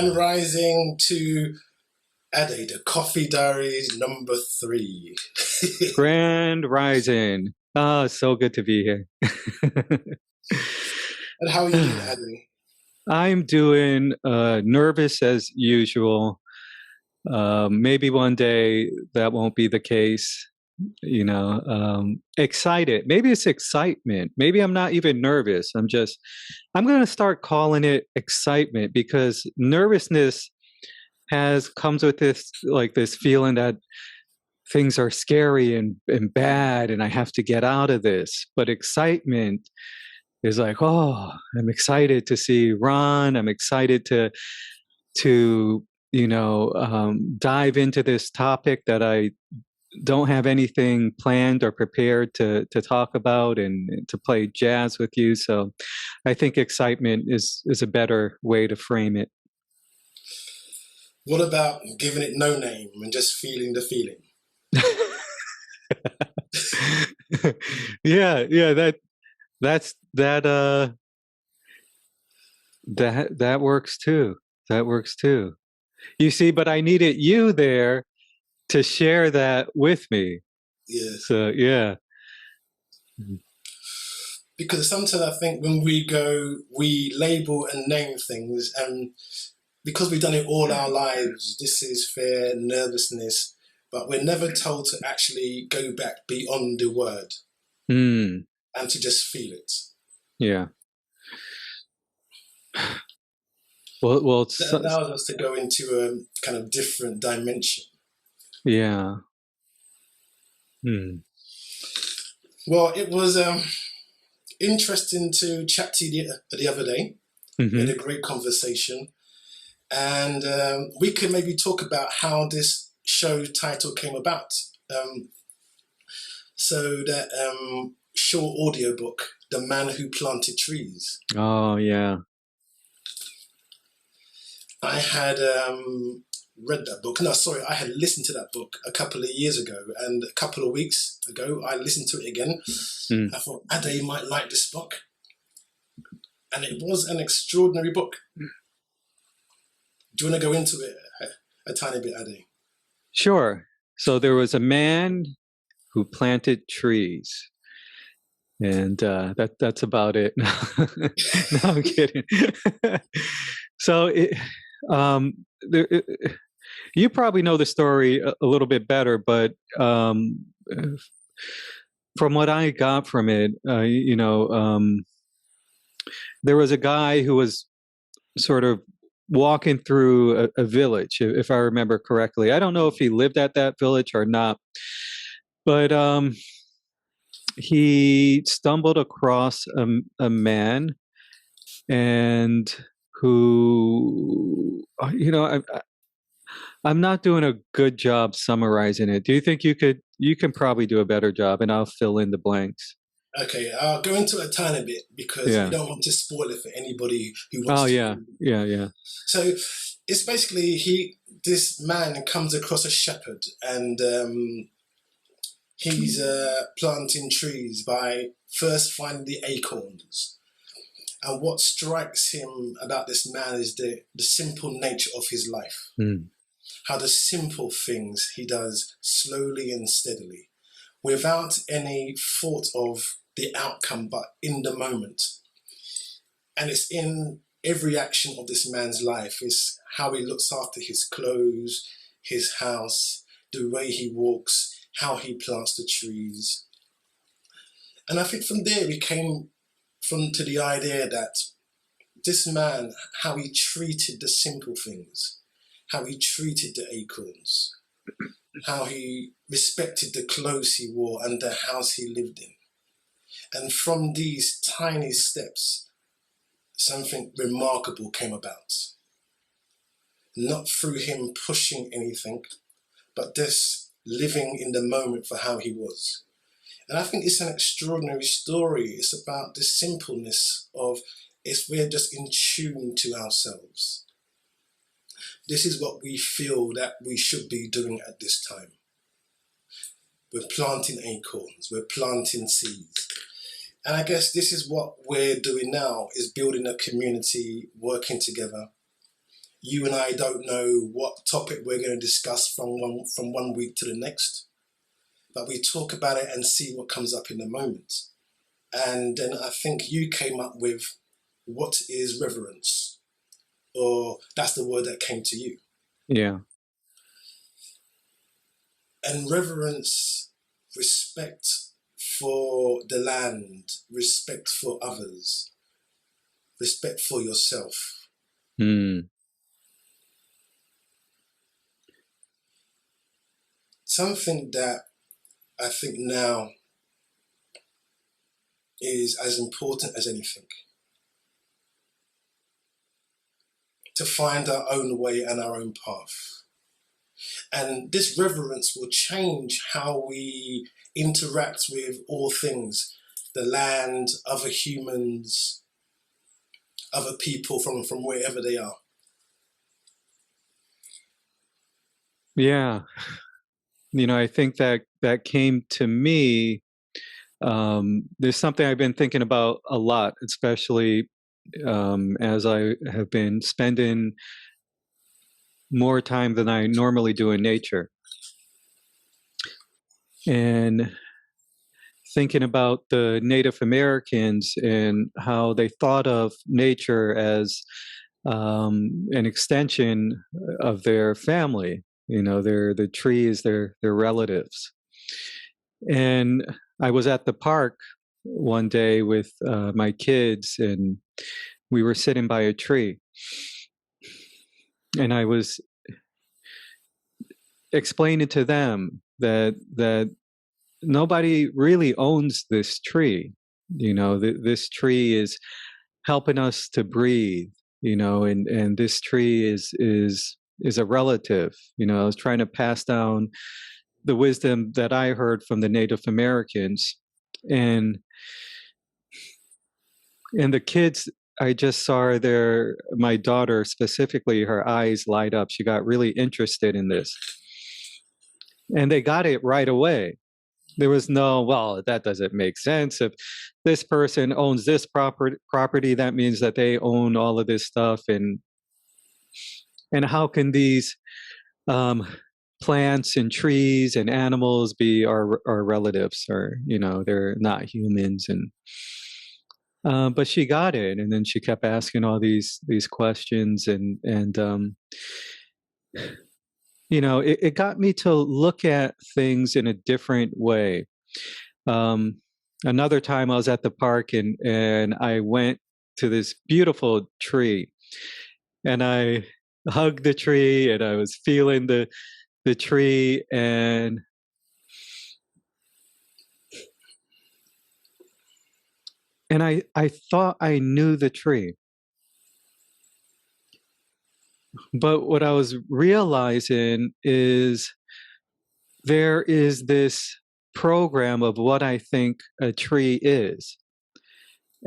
Grand Rising to Ade, the Coffee Diaries number 3. Grand Rising. Ah, so good to be here. And how are you doing, Ade? I'm doing nervous as usual. Maybe one day that won't be the case. Excited. Maybe it's excitement. Maybe I'm not even nervous. I'm going to start calling it excitement, because nervousness comes with this feeling that things are scary and bad and I have to get out of this. But excitement is like, oh, I'm excited to see Ron. I'm excited to dive into this topic that I don't have anything planned or prepared to talk about, and to play jazz with you. So I think excitement is a better way to frame it. What about giving it no name and just feeling the feeling? Yeah, that works too. That works too. You see, but I needed you there to share that with me. Yeah. So yeah. Because sometimes I think when we label and name things, and because we've done it all our lives, this is fear, nervousness, but we're never told to actually go back beyond the word and to just feel it. Yeah. Well, that allows us to go into a kind of different dimension. Yeah. Well, it was interesting to chat to you the other day. We had a great conversation, and we could maybe talk about how this show title came about. So that short audiobook, The Man Who Planted Trees. Oh, yeah. I had read that book. No, sorry, I had listened to that book a couple of years ago, and a couple of weeks ago, I listened to it again. I thought, Ade might like this book. And it was an extraordinary book. Do you want to go into it a tiny bit, Ade? Sure. So there was a man who planted trees. And that's about it. No, I'm kidding. So you probably know the story a little bit better, but from what I got from it, there was a guy who was sort of walking through a village, if I remember correctly. I don't know if he lived at that village or not, but he stumbled across a man, and who, I'm not doing a good job summarizing it. Do you think you can probably do a better job, and I'll fill in the blanks? Okay, I'll go into it a tiny bit because we don't want to spoil it for anybody who wants to. Yeah. So it's basically this man comes across a shepherd, and he's planting trees by first finding the acorns. And what strikes him about this man is the simple nature of his life. How the simple things he does slowly and steadily, without any thought of the outcome, but in the moment. And it's in every action of this man's life. It's how he looks after his clothes, his house, the way he walks, how he plants the trees. And I think from there we came to the idea that this man, how he treated the simple things, how he treated the acorns, how he respected the clothes he wore and the house he lived in. And from these tiny steps, something remarkable came about. Not through him pushing anything, but just living in the moment for how he was. And I think it's an extraordinary story. It's about the simpleness of if we're just in tune to ourselves. This is what we feel that we should be doing at this time. We're planting acorns, we're planting seeds. And I guess this is what we're doing now, is building a community, working together. you and I don't know what topic we're going to discuss from one week to the next, but we talk about it and see what comes up in the moment. And then I think you came up with, what is reverence? Or that's the word that came to you. Yeah. And reverence, respect for the land, respect for others, respect for yourself. Mm. Something that I think now is as important as anything. To find our own way and our own path. And this reverence will change how we interact with all things, the land, other humans, other people from wherever they are. Yeah. I think that came to me. There's something I've been thinking about a lot, especially as I have been spending more time than I normally do in nature. And thinking about the Native Americans and how they thought of nature as an extension of their family. The trees, their relatives. And I was at the park one day with my kids, and we were sitting by a tree. And I was explaining to them that nobody really owns this tree. This tree is helping us to breathe. And this tree is a relative. I was trying to pass down the wisdom that I heard from the Native Americans, and the kids. I just saw my daughter specifically, her eyes light up. She got really interested in this, and they got it right away. There was no, well, that doesn't make sense. If this person owns this property, that means that they own all of this stuff, and how can these plants and trees and animals be our relatives, or they're not humans? And but she got it, and then she kept asking all these questions, and it got me to look at things in a different way. Another time I was at the park, and I went to this beautiful tree, and I hugged the tree, and I was feeling the tree, and I thought I knew the tree. But what I was realizing is there is this program of what I think a tree is.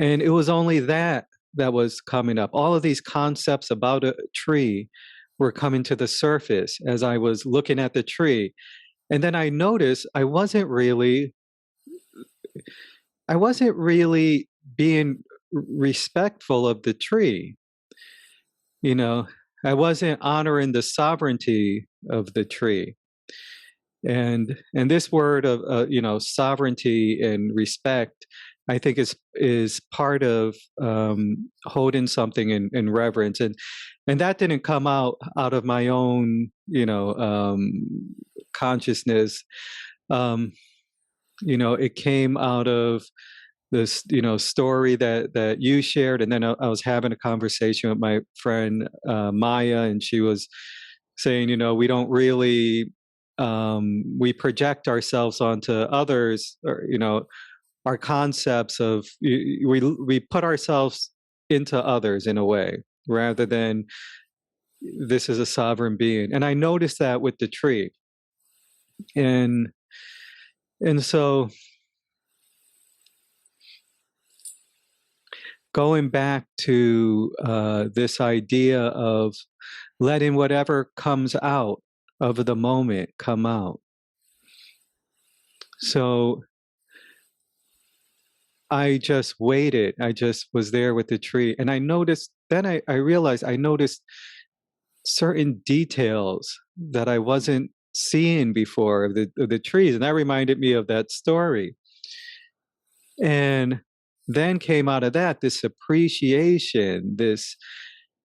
And it was only that was coming up. All of these concepts about a tree were coming to the surface as I was looking at the tree. And then I noticed I wasn't really being respectful of the tree. I wasn't honoring the sovereignty of the tree. And this word of sovereignty and respect, I think is part of holding something in reverence, and that didn't come out of my own consciousness. It came out of this story that you shared, and then I was having a conversation with my friend Maya, and she was saying, we don't really we project ourselves onto others, or our concepts of we put ourselves into others in a way, rather than this is a sovereign being. And I noticed that with the tree, and so going back to this idea of letting whatever comes out of the moment come out. So I just waited. I just was there with the tree. And I noticed, then I realized I noticed certain details that I wasn't seeing before of the trees, and that reminded me of that story. And then came out of that this appreciation, this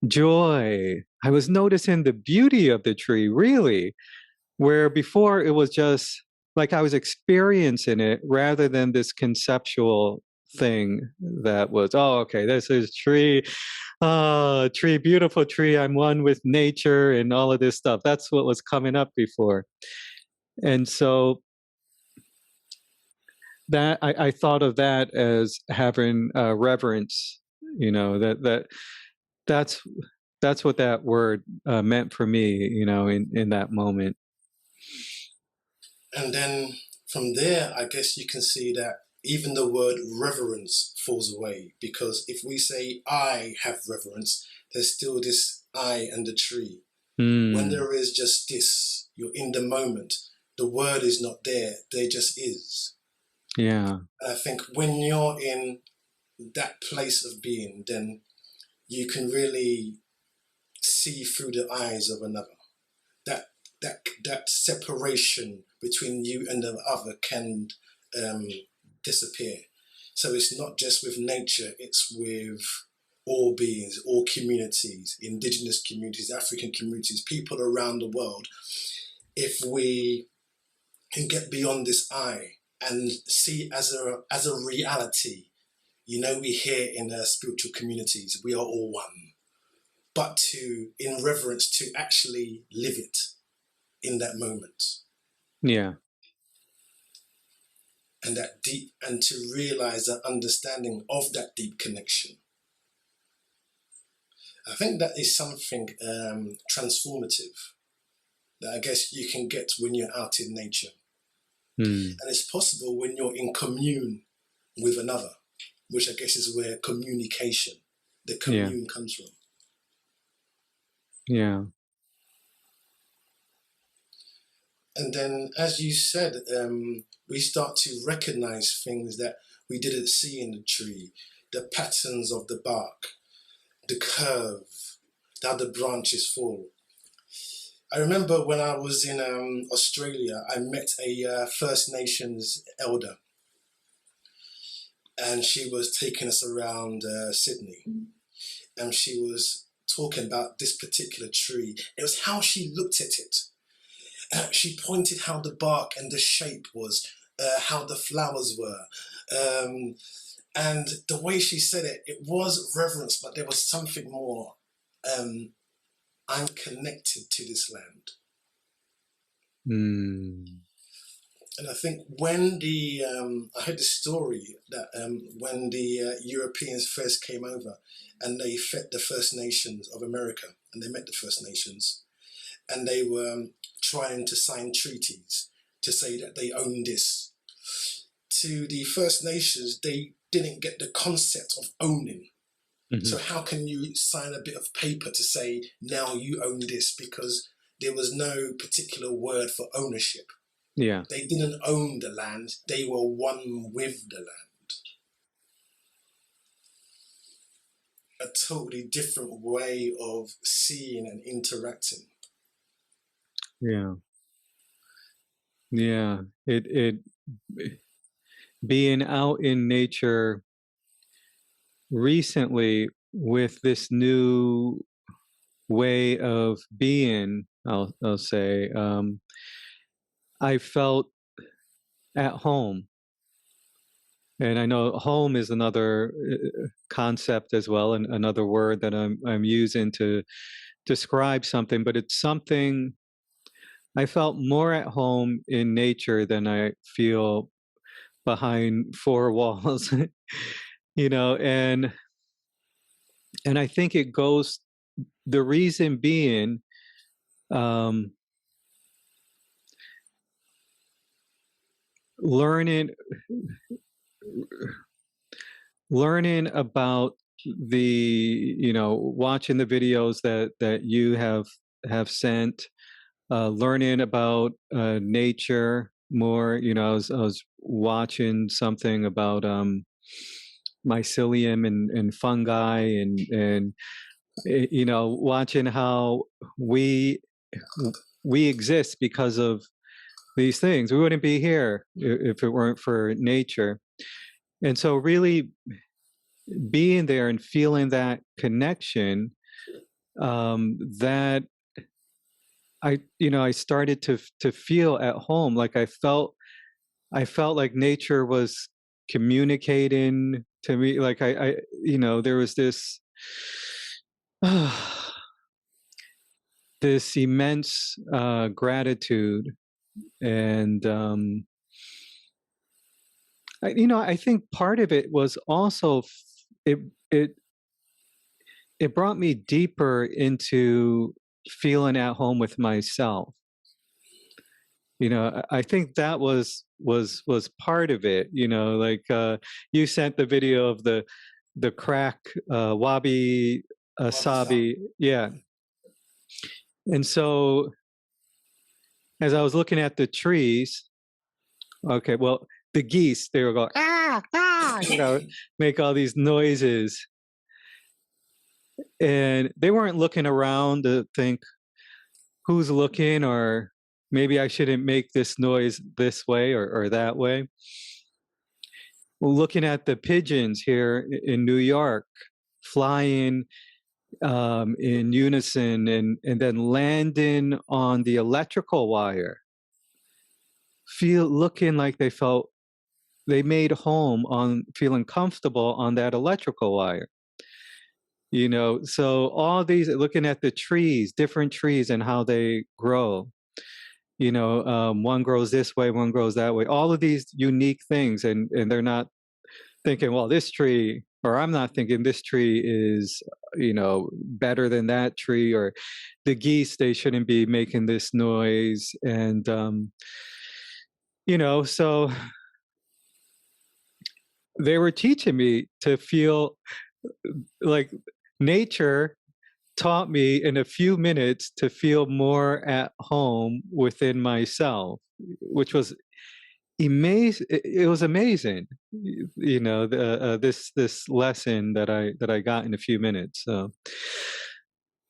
joy. I was noticing the beauty of the tree, really, where before it was just like I was experiencing it rather than this conceptual thing that was, oh, okay, this is tree, tree, beautiful tree. I'm one with nature and all of this stuff. That's what was coming up before. And so that I thought of that as having reverence, that's that's what that word meant for me, in that moment. And then from there, I guess you can see that even the word reverence falls away, because if we say I have reverence, there's still this I and the tree. When there is just this, you're in the moment. The word is not there. There just is. Yeah. And I think when you're in that place of being, then you can really see through the eyes of another. That separation between you and the other can disappear. So it's not just with nature, it's with all beings, all communities, indigenous communities, African communities, people around the world. If we can get beyond this I and see as a reality, we hear in spiritual communities, we are all one. But in reverence, to actually live it in that moment. Yeah. And that deep, and to realize that understanding of that deep connection. I think that is something transformative that I guess you can get when you're out in nature. And it's possible when you're in commune with another, which I guess is where communication, the commune comes from. Yeah. And then, as you said, we start to recognize things that we didn't see in the tree, the patterns of the bark, the curve, how the branches fall. I remember when I was in Australia, I met a First Nations elder, and she was taking us around Sydney, and she was talking about this particular tree. It was how she looked at it. She pointed how the bark and the shape was, how the flowers were. And the way she said it, it was reverence, but there was something more. I'm connected to this land. And I think when I heard the story that when the Europeans first came over and they fed the First Nations of America, and they met the First Nations, and they were trying to sign treaties to say that they own this. To the First Nations, they didn't get the concept of owning. So how can you sign a bit of paper to say, now you own this? Because there was no particular word for ownership. Yeah. They didn't own the land. They were one with the land. A totally different way of seeing and interacting. Yeah. Yeah. It being out in nature recently with this new way of being, I'll say, I felt at home. And I know home is another concept as well, and another word that I'm using to describe something, but it's something I felt more at home in nature than I feel behind four walls, and I think it goes, the reason being, um, learning about watching the videos that you have sent, learning about nature more. I was watching something about mycelium and fungi and You know, watching how we exist because of these things. We wouldn't be here if it weren't for nature. And so really being there and feeling that connection, that I started to feel at home. Like I felt like nature was communicating to me. Like there was this this immense gratitude. And I think part of it was also it it it brought me deeper into feeling at home with myself. I think that was part of it. Like you sent the video of the crack, wabi sabi, yeah. And so as I was looking at the trees, okay, well, the geese, they were going make all these noises, and they weren't looking around to think who's looking, or maybe I shouldn't make this noise this way or that way. Looking at the pigeons here in New York, flying in unison, and then landing on the electrical wire, looking like they made home, on feeling comfortable on that electrical wire. So all these, looking at the trees, different trees and how they grow, one grows this way, one grows that way, all of these unique things. And they're not thinking, well, this tree, or I'm not thinking this tree is, better than that tree, or the geese, they shouldn't be making this noise. And, so they were teaching me to feel like nature taught me in a few minutes to feel more at home within myself, which was amazing. It was amazing, this lesson that I got in a few minutes. So,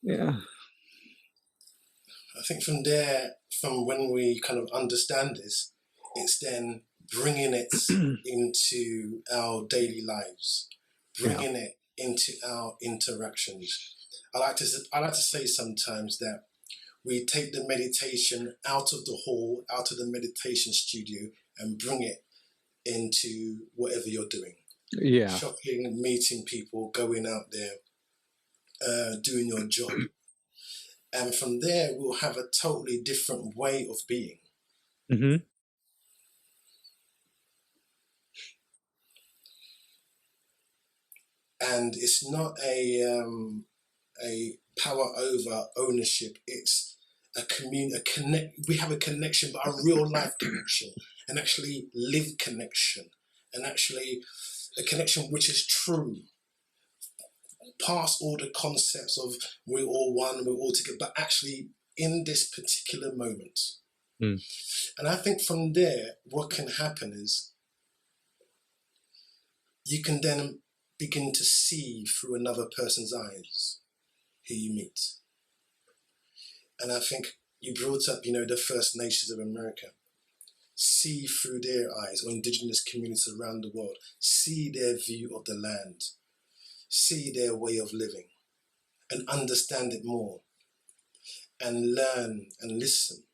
yeah. I think from there, from when we kind of understand this, it's then bringing it into our daily lives, bringing it into our interactions. I like to say sometimes that we take the meditation out of the hall, out of the meditation studio, and bring it into whatever you're doing. Yeah. Shopping, meeting people, going out there, doing your job. And from there, we'll have a totally different way of being. Mm-hmm. And it's not a power over ownership. It's a connect. We have a connection, but a real life connection, an actually lived connection, and actually a connection which is true, past all the concepts of we're all one, we're all together, but actually in this particular moment. Mm. And I think from there, what can happen is you can then begin to see through another person's eyes who you meet. And I think you brought up, the First Nations of America. See through their eyes, or indigenous communities around the world. See their view of the land. See their way of living. And understand it more. And learn and listen.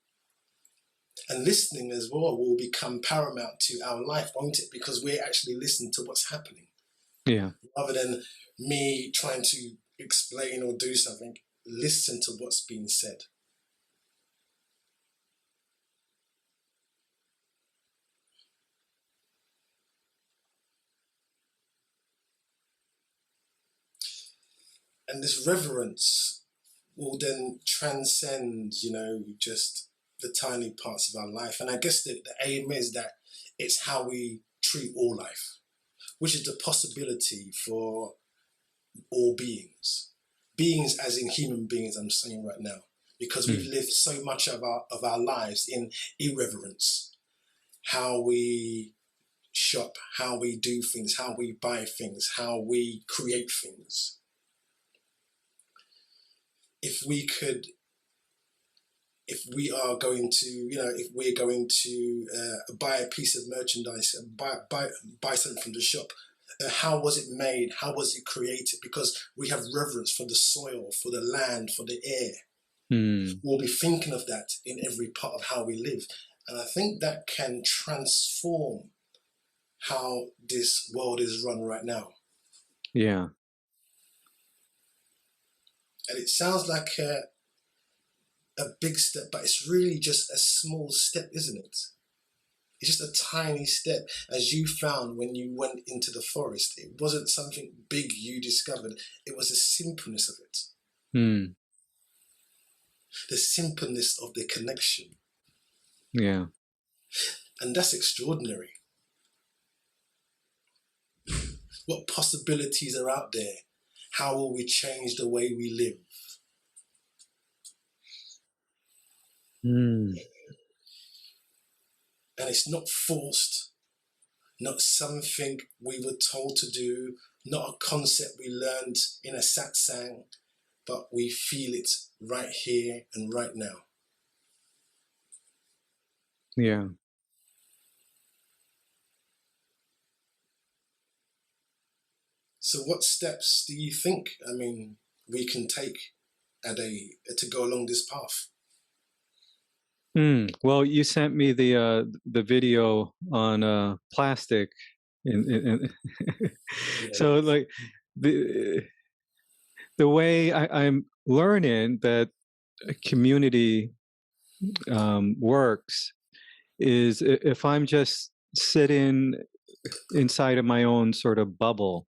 And listening as well will become paramount to our life, won't it? Because we're actually listening to what's happening. Yeah. Rather than me trying to explain or do something, listen to what's being said. And this reverence will then transcend, just the tiny parts of our life. And I guess the aim is that it's how we treat all life, which is the possibility for all beings. Beings as in human beings, I'm saying right now, because we've lived so much of our lives in irreverence. How we shop, how we do things, how we buy things, how we create things. if we could, if we are going to, if we're going to buy a piece of merchandise and buy something from the shop, how was it made? How was it created? Because we have reverence for the soil, for the land, for the air. We'll be thinking of that in every part of how we live. And I think that can transform how this world is run right now. Yeah. And it sounds like a big step, but it's really just a small step, isn't it? It's just a tiny step, as you found when you went into the forest. It wasn't something big you discovered. It was the simpleness of it. The simpleness of the connection. Yeah. And that's extraordinary. What possibilities are out there? How will we change the way we live? And it's not forced, not something we were told to do, not a concept we learned in a satsang, but we feel it right here and right now. Yeah. So what steps do you think, we can take to go along this path? Well, you sent me the video on plastic, and so like the way I'm learning that community works is if I'm just sitting inside of my own sort of bubble,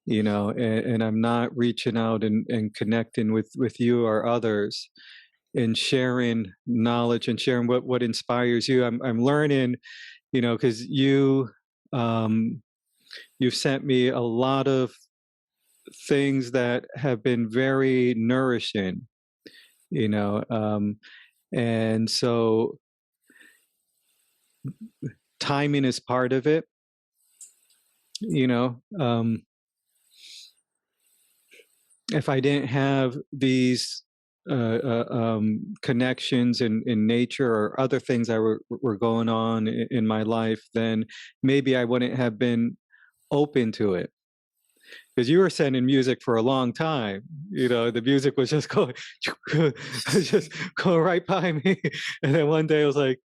and I'm not reaching out and connecting with you or others, and sharing knowledge and sharing what inspires you. I'm learning, because you've sent me a lot of things that have been very nourishing, and so timing is part of it, if I didn't have these connections in nature or other things that were going on in my life, then maybe I wouldn't have been open to it. Because you were sending music for a long time, the music was just going, just going right by me, and then one day I was like,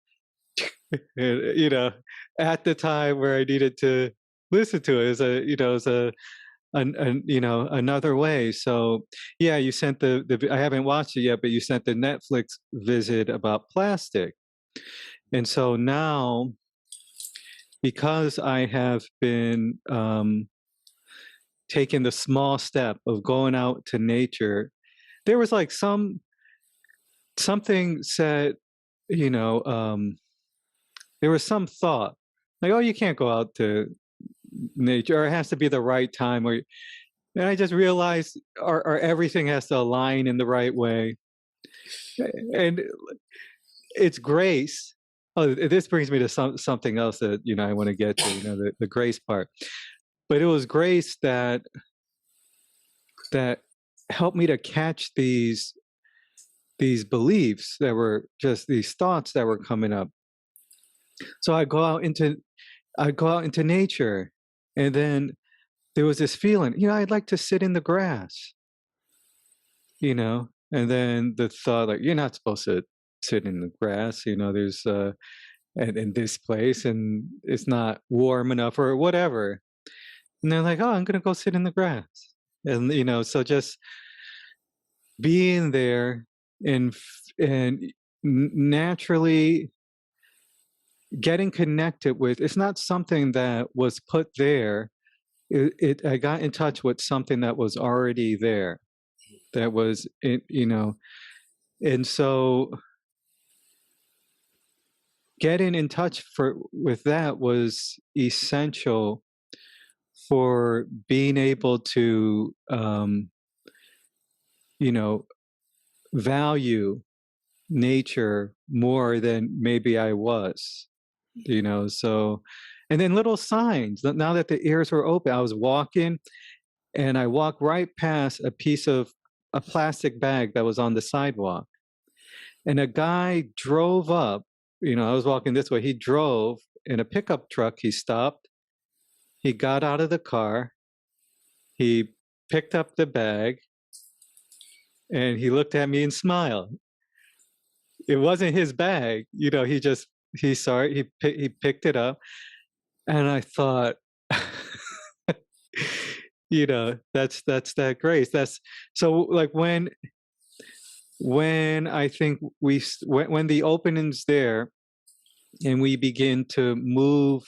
at the time where I needed to listen to it, as a another way. So yeah, you sent the I haven't watched it yet, but you sent the Netflix visit about plastic. And so now, because I have been taking the small step of going out to nature, there was like something said, there was some thought like, oh, you can't go out to nature, or it has to be the right time, or and I just realized our everything has to align in the right way. And it's grace. Oh, this brings me to something else that, I want to get to, the grace part. But it was grace that helped me to catch these beliefs that were just these thoughts that were coming up. So I go out into nature, and then there was this feeling, I'd like to sit in the grass, and then the thought, like, you're not supposed to sit in the grass, there's in this place, and it's not warm enough or whatever. And they're like, oh, I'm gonna go sit in the grass. And so just being there and naturally getting connected with, it's not something that was put there. I got in touch with something that was already there, that was and so getting in touch with that was essential for being able to value nature more than maybe I was, so. And then little signs, now that the ears were open, I was walking and I walked right past a piece of a plastic bag that was on the sidewalk. And a guy drove up, I was walking this way. He drove in a pickup truck. He stopped. He got out of the car. He picked up the bag and he looked at me and smiled. It wasn't his bag. He saw it. He picked it up. And I thought, that's that grace. That's so like when I think when the opening's there and we begin to move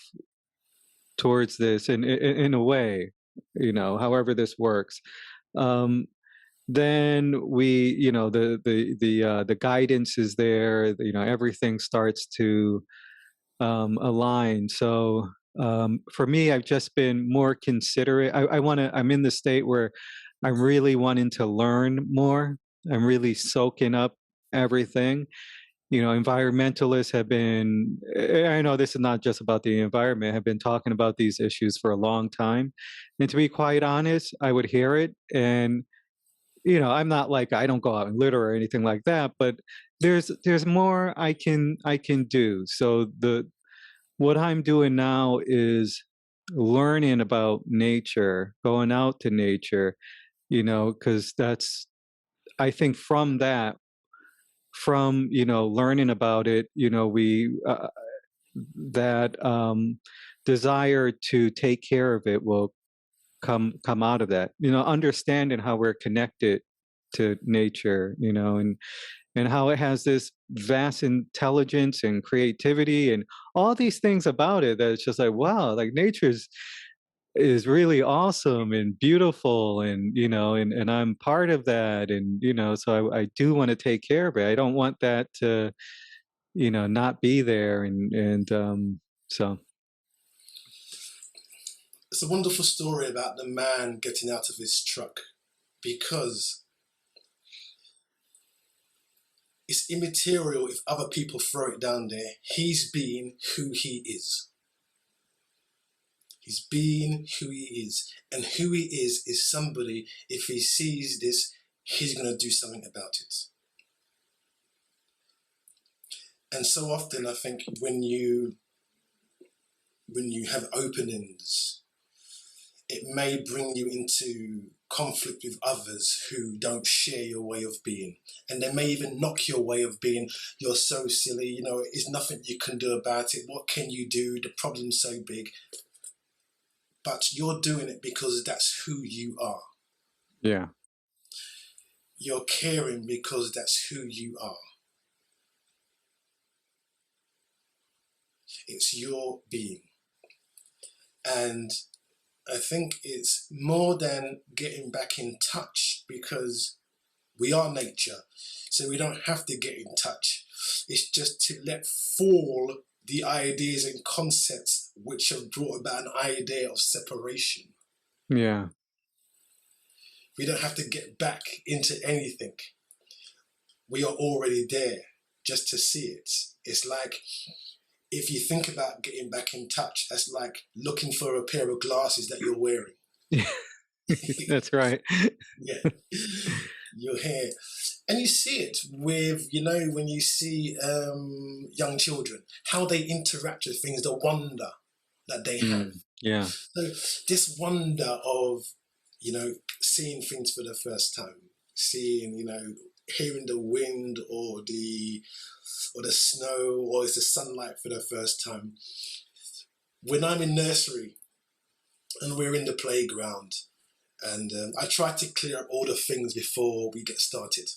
towards this in a way, however this works, then we, the guidance is there, everything starts to align. So for me, I've just been more considerate. I'm in the state where I'm really wanting to learn more. I'm really soaking up everything. Environmentalists have been, I know this is not just about the environment, have been talking about these issues for a long time. And to be quite honest, I would hear it. And, I'm not like, I don't go out and litter or anything like that, but there's more I can do. So what I'm doing now is learning about nature, going out to nature, because that's, I think from learning about it, we that desire to take care of it will come out of that. Understanding how we're connected to nature, and how it has this vast intelligence and creativity and all these things about it that it's just like, wow, like nature's is really awesome and beautiful, and and I'm part of that, and so I do want to take care of it. I don't want that to not be there, and so It's a wonderful story about the man getting out of his truck, because it's immaterial if other people throw it down there. He's being who he is. He's being who he is. And who he is somebody, if he sees this, he's going to do something about it. And so often I think when you have openings, it may bring you into conflict with others who don't share your way of being. And they may even knock your way of being. You're so silly, there's nothing you can do about it. What can you do? The problem's so big. But you're doing it because that's who you are. yeah. You're caring because that's who you are. It's your being. And I think it's more than getting back in touch, because we are nature, so we don't have to get in touch. It's just to let fall the ideas and concepts which have brought about an idea of separation. Yeah. We don't have to get back into anything. We are already there just to see it. It's like, if you think about getting back in touch, that's like looking for a pair of glasses that you're wearing. That's right. Yeah. You're here. And you see it with, when you see young children, how they interact with things, the wonder that they have. Yeah. So this wonder of, seeing things for the first time, seeing, hearing the wind or the snow or it's the sunlight for the first time. When I'm in nursery and we're in the playground, and I try to clear up all the things before we get started.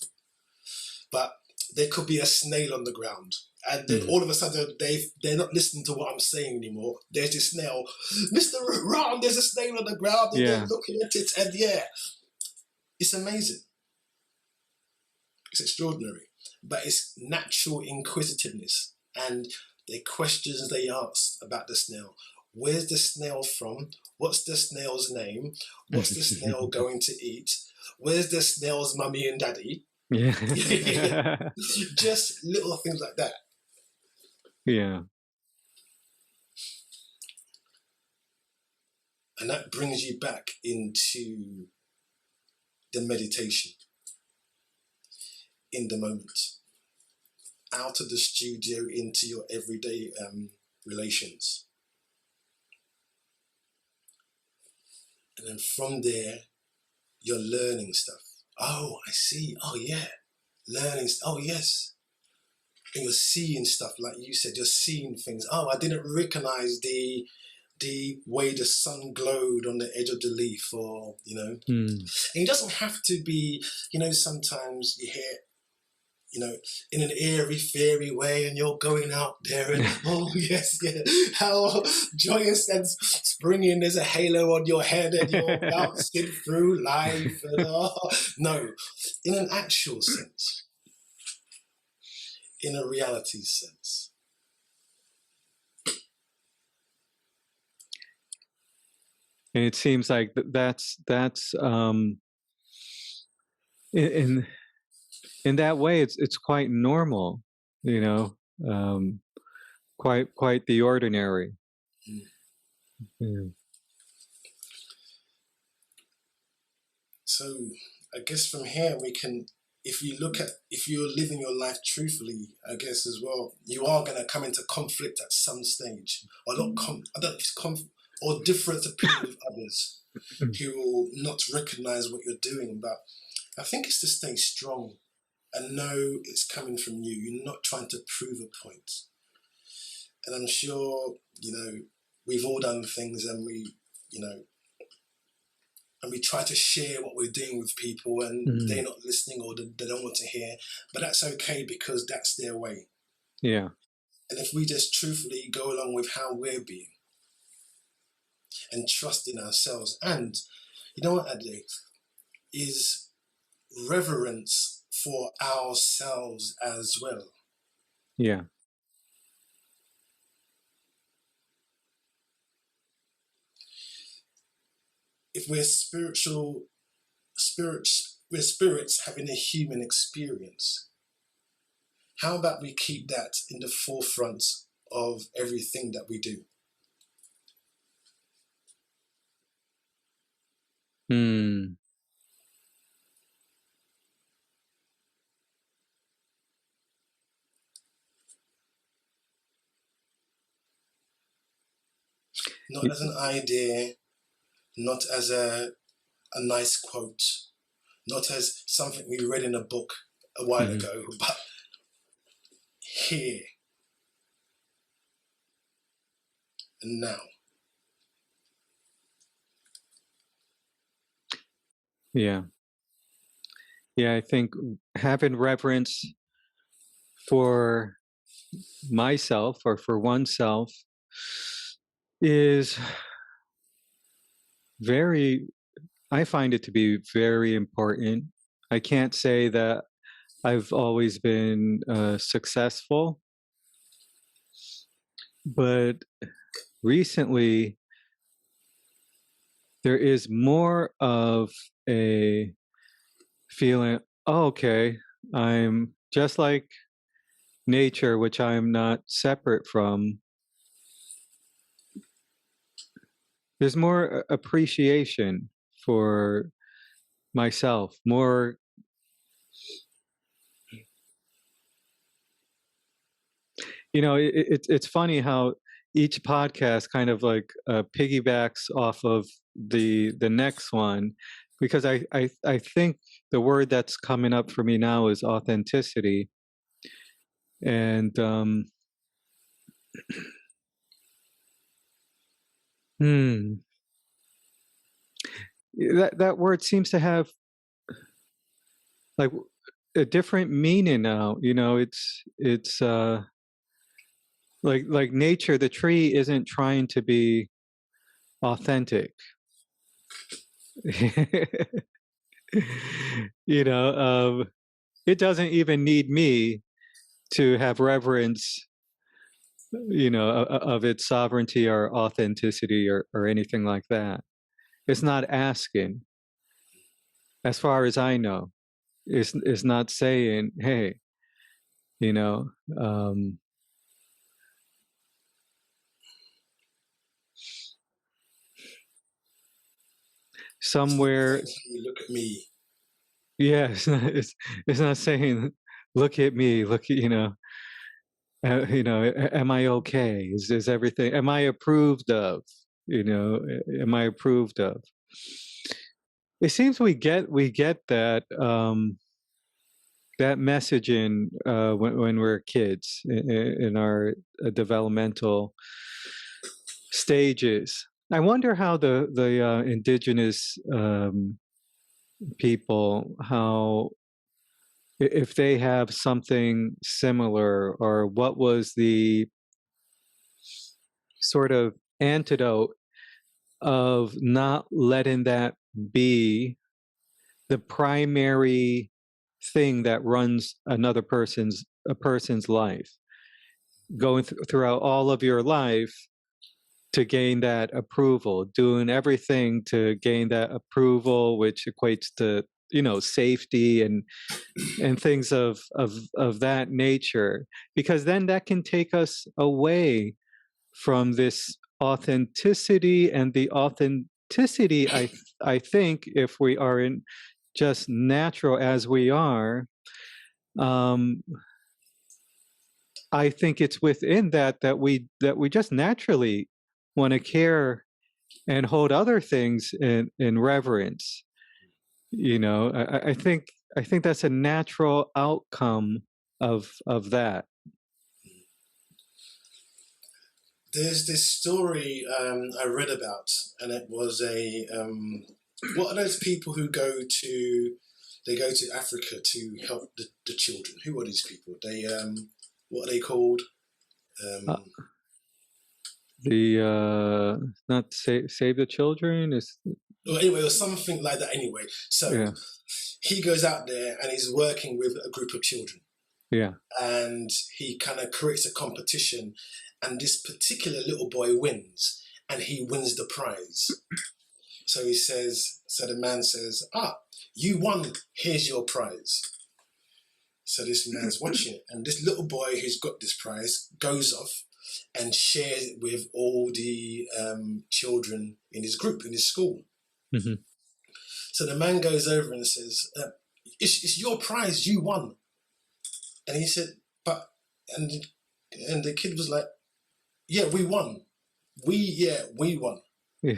But there could be a snail on the ground, and then all of a sudden they're not listening to what I'm saying anymore. There's this snail, Mr. Ron, there's a snail on the ground, and they're looking at it, and it's amazing. It's extraordinary. But it's natural inquisitiveness, and the questions they ask about the snail. Where's the snail from? What's the snail's name? What's the snail going to eat? Where's the snail's mummy and daddy? Yeah. Just little things like that. Yeah. And that brings you back into the meditation. in the moment, out of the studio into your everyday relations. And then from there, you're learning stuff. Oh, I see. Oh, yeah. Learning. Oh, yes. And you're seeing stuff, like you said, you're seeing things. Oh, I didn't recognize the way the sun glowed on the edge of the leaf, or, you know. And it doesn't have to be, you know, sometimes you hear, you know, in an airy, fairy way, and you're going out there and, oh, yes, yeah, how joyous and springing, there's a halo on your head and you're bouncing through life. And, no, in an actual sense, in a reality sense. And it seems like that's in that way, it's quite normal, you know, quite the ordinary. Yeah. So I guess from here we can, if you're living your life truthfully, I guess as well, you are going to come into conflict at some stage, or not. I don't know if it's or different opinion with others who will not recognize what you're doing. But I think it's to stay strong and know it's coming from you. You're not trying to prove a point. And I'm sure, you know, we've all done things, and we, you know, and we try to share what we're doing with people, and they're not listening, or they don't want to hear. But that's okay, because that's their way. Yeah. And if we just truthfully go along with how we're being and trust in ourselves, and you know what, Adley, is reverence for ourselves as well. Yeah. If we're we're spirits having a human experience, how about we keep that in the forefront of everything that we do? Not as an idea, not as a nice quote, not as something we read in a book a while ago, but here and now. Yeah. Yeah, I think having reverence for myself, or for oneself, is I find it to be very important. I can't say that I've always been successful, but recently there is more of a feeling, oh, okay, I'm just like nature, which I'm not separate from. There's more appreciation for myself, more, you know, it's funny how each podcast kind of like piggybacks off of the next one, because I think the word that's coming up for me now is authenticity. And that word seems to have like a different meaning now. You know, it's like nature, the tree isn't trying to be authentic. You know, it doesn't even need me to have reverence, you know, of its sovereignty or authenticity, or anything like that. It's not asking, as far as I know. It's not saying, hey, you know, somewhere. You look at me. Yeah, it's not saying look at me, look at, am I okay? Is everything, am I approved of? Am I approved of? It seems we get that message in when we're kids in our developmental stages. I wonder how the indigenous people, how if they have something similar, or what was the sort of antidote of not letting that be the primary thing that runs a person's life, going throughout all of your life to gain that approval, doing everything to gain that approval, which equates to safety and things of that nature, because then that can take us away from this authenticity. And the authenticity, I think, if we are in just natural as we are, I think it's within that we just naturally want to care and hold other things in reverence. I think that's a natural outcome of that. There's this story I read about, and it was what are those people who go to Africa to help the children? Who are these people? They what are they called? Uh, not save the children is. Well, anyway, it was something like that. Anyway, so Yeah. he goes out there and he's working with a group of children. Yeah. And he kind of creates a competition, and this particular little boy wins, and he wins the prize. So the man says, you won, here's your prize. So this man's watching it, and this little boy who's got this prize goes off and shares it with all the children in his group, in his school. Mm-hmm. So the man goes over and says, it's your prize, you won. And he said, and the kid was like, yeah, we won. We won. Yeah.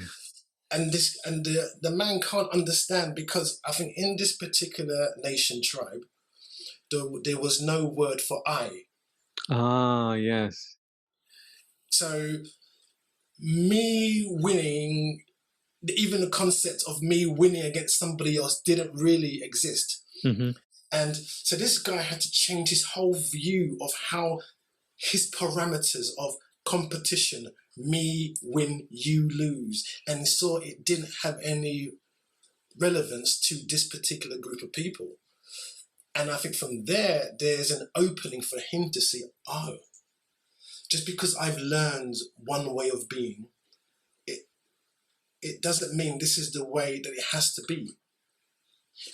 And the man can't understand, because I think in this particular nation tribe, there was no word for I. Ah, yes. So me winning, even the concept of me winning against somebody else didn't really exist. Mm-hmm. And so this guy had to change his whole view of how his parameters of competition, me win, you lose, and he saw it didn't have any relevance to this particular group of people. And I think from there's an opening for him to see, just because I've learned one way of being, it doesn't mean this is the way that it has to be.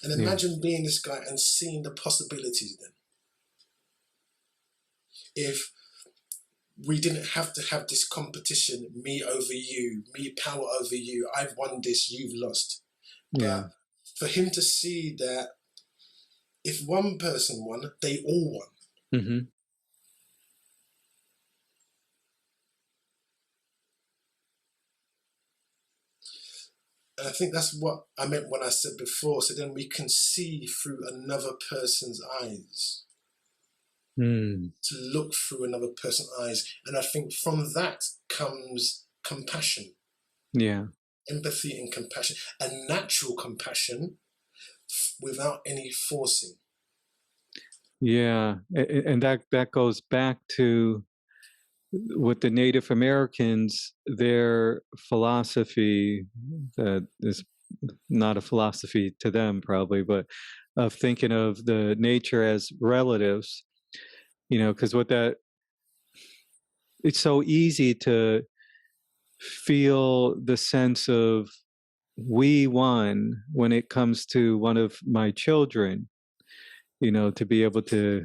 And imagine being this guy and seeing the possibilities then. If we didn't have to have this competition, me over you, me power over you, I've won this, you've lost. But for him to see that if one person won, they all won. Mm-hmm. And I think that's what I meant when I said before. So then we can see through another person's eyes. To look through another person's eyes. And I think from that comes compassion. Yeah. Empathy and compassion. A natural compassion without any forcing. Yeah. And that goes back to with the Native Americans, their philosophy, that is not a philosophy to them probably, but of thinking of the nature as relatives, because it's so easy to feel the sense of we won when it comes to one of my children, to be able to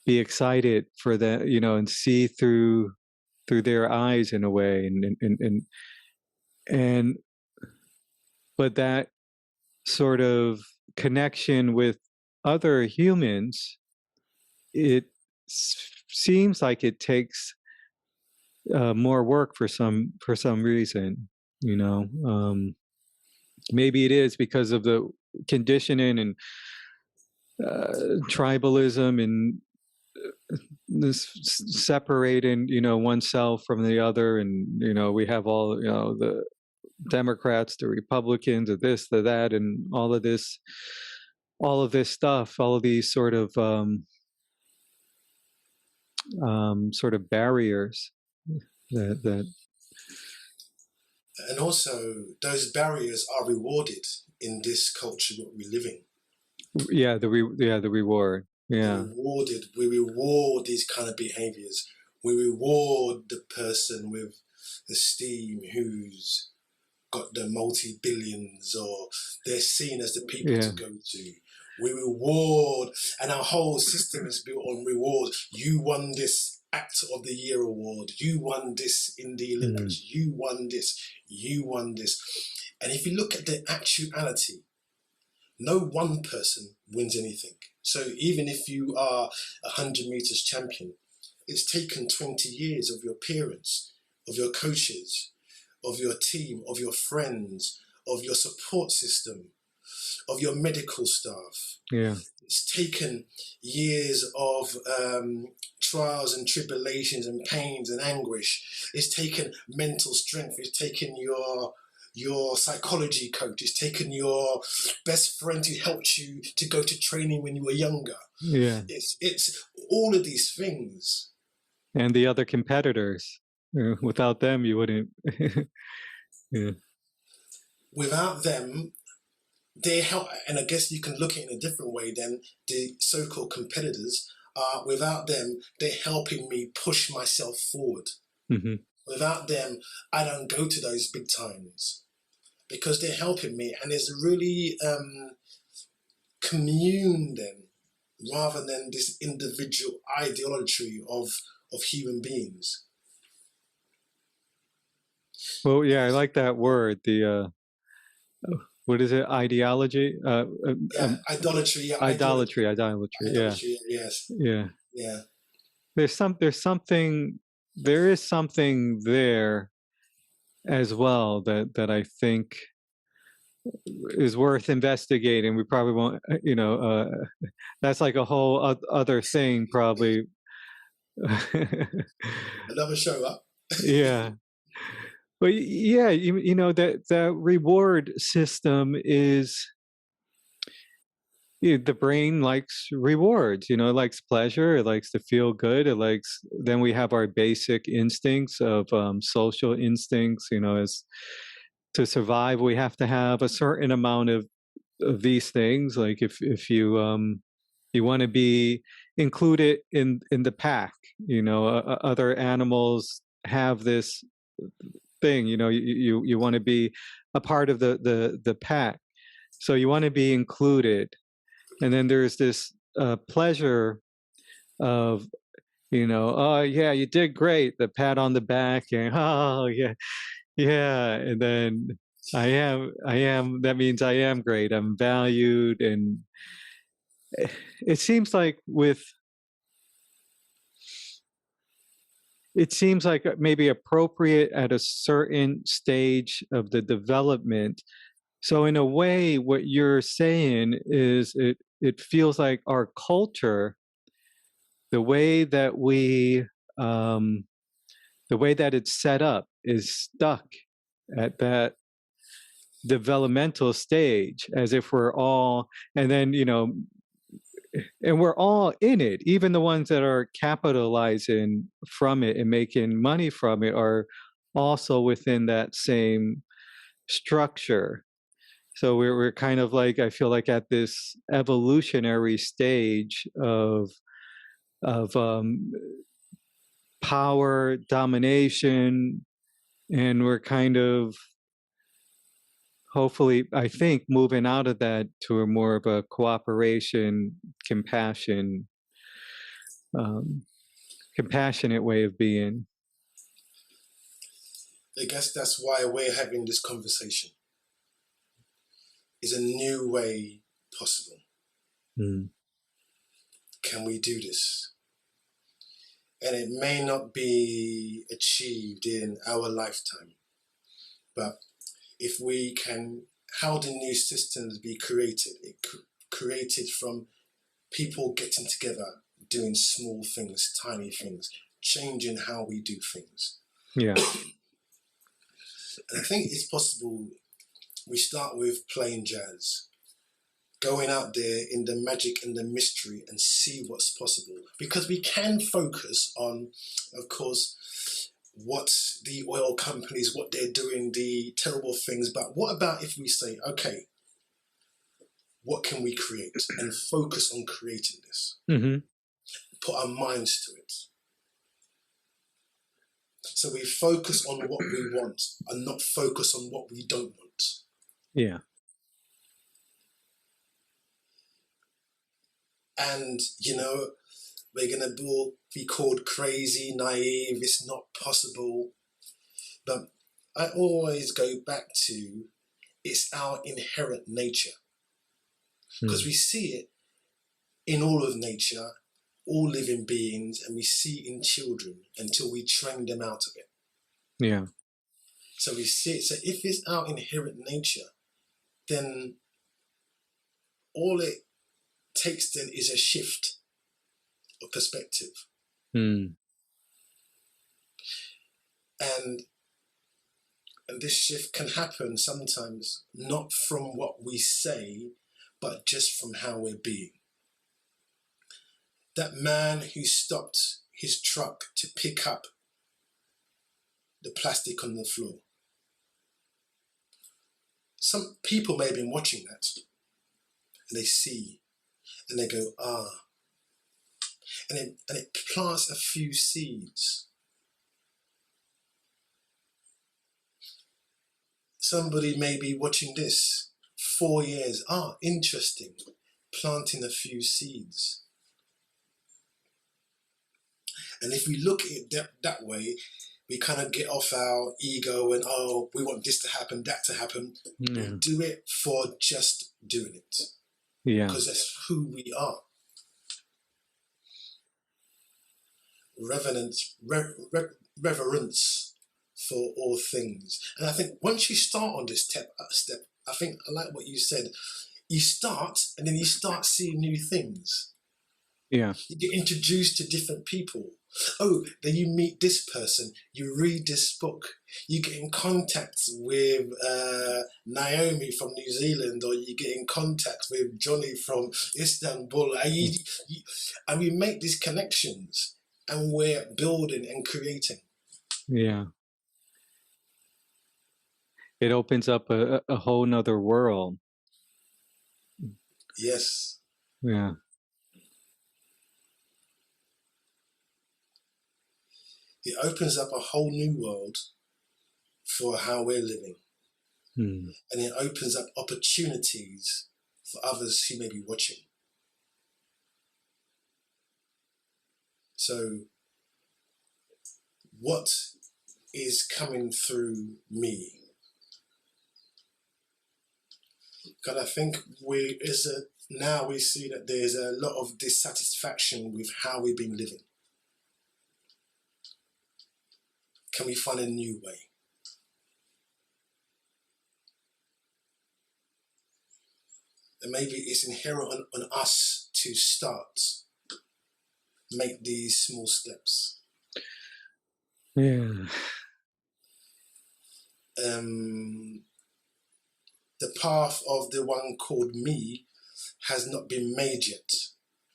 be excited for that, and see through their eyes in a way, and but that sort of connection with other humans it seems like it takes more work for some reason. You know, maybe it is because of the conditioning and tribalism and this separating, oneself from the other, and we have all the Democrats, the Republicans, or this, the that, and all of this stuff, all of these sort of barriers that And also, those barriers are rewarded in this culture that we live in. the reward. Yeah. We reward these kind of behaviors. We reward the person with esteem who's got the multi-billions, or they're seen as the people to go to. We reward, and our whole system is built on rewards. You won this Actor of the Year award. You won this in the Olympics. You won this. You won this. And if you look at the actuality, no one person wins anything. So even if you are 100 meters champion, it's taken 20 years of your parents, of your coaches, of your team, of your friends, of your support system, of your medical staff. Yeah. It's taken years of trials and tribulations and pains and anguish. It's taken mental strength. It's taken your psychology coach. It's taken your best friend who helped you to go to training when you were younger. Yeah. It's all of these things. And the other competitors. Without them, you wouldn't. Yeah. Without them, they help, and I guess you can look at it in a different way than the so-called competitors. Without them, they're helping me push myself forward. Mm-hmm. Without them, I don't go to those big times because they're helping me, and it's really commune then, rather than this individual ideology of human beings. Well, yeah, I like that word. The what is it? Ideology? Idolatry. Yeah, idolatry. Yeah. Yes. Yeah. Yeah. There is something there as well that I think is worth investigating. We probably won't, that's like a whole other thing, probably. Another show up. Yeah. But yeah, that reward system is, the brain likes rewards, it likes pleasure, it likes to feel good, then we have our basic instincts of social instincts, as to survive, we have to have a certain amount of these things. Like if you want to be included in the pack, other animals have this thing, you want to be a part of the pack, so you want to be included. And then there's this pleasure of, oh yeah, you did great, the pat on the back, and oh yeah, and then I am, that means I am great, I'm valued. And it seems like maybe appropriate at a certain stage of the development. So in a way, what you're saying is it feels like our culture, the way that it's set up, is stuck at that developmental stage, as if we're all, and then and we're all in it. Even the ones that are capitalizing from it and making money from it are also within that same structure. So we're kind of like, I feel like, at this evolutionary stage of power domination, and we're kind of, hopefully, I think, moving out of that to a more of a cooperation, compassion, compassionate way of being. I guess that's why we're having this conversation. Is a new way possible. can we do this? And it may not be achieved in our lifetime, but if we can, how do new systems be created? Created from people getting together, doing small things, tiny things, changing how we do things. Yeah. And I think it's possible. We start with playing jazz, going out there in the magic and the mystery and see what's possible. Because we can focus on, of course, what the oil companies, what they're doing, the terrible things. But what about if we say, okay, what can we create? And focus on creating this. Mm-hmm. Put our minds to it. So we focus on what we want and not focus on what we don't want. Yeah. And, you know, we're going to be called crazy, naive, it's not possible. But I always go back to, it's our inherent nature. Because we see it in all of nature, all living beings, and we see in children until we train them out of it. Yeah. So we see it. So if it's our inherent nature, then all it takes then is a shift of perspective. And this shift can happen sometimes not from what we say, but just from how we're being. That man who stopped his truck to pick up the plastic on the floor. Some people may have been watching that and they see and they go, ah. And it plants a few seeds. Somebody may be watching this 4 years. Ah, interesting. Planting a few seeds. And if we look at it that way, we kind of get off our ego and, oh, we want this to happen, that to happen. Yeah. We do it for just doing it. Yeah. Because that's who we are. Reverence for all things. And I think once you start on this step, I think I like what you said. You start and then you start seeing new things. Yeah. You get introduced to different people. Oh, then you meet this person, you read this book, you get in contact with Naomi from New Zealand, or you get in contact with Johnny from Istanbul, and we make these connections and we're building and creating. Yeah. It opens up a whole nother world. Yes. Yeah. It opens up a whole new world for how we're living. And it opens up opportunities for others who may be watching. So what is coming through me? Because I think now we see that there's a lot of dissatisfaction with how we've been living. Can we find a new way? And maybe it's inherent on us to make these small steps. Yeah. The path of the one called me has not been made yet.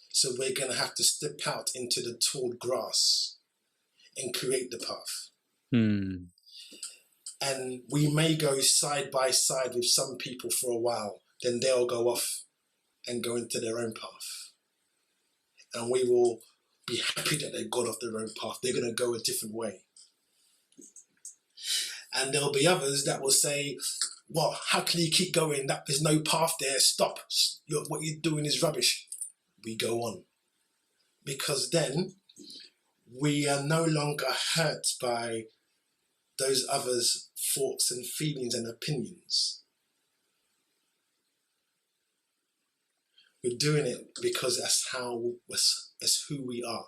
So we're going to have to step out into the tall grass and create the path. And we may go side by side with some people for a while, then they'll go off and go into their own path. And we will be happy that they've got off their own path. They're going to go a different way. And there'll be others that will say, well, how can you keep going? There's no path there. Stop. What you're doing is rubbish. We go on. Because then we are no longer hurt by those others' thoughts and feelings and opinions. We're doing it because that's who we are.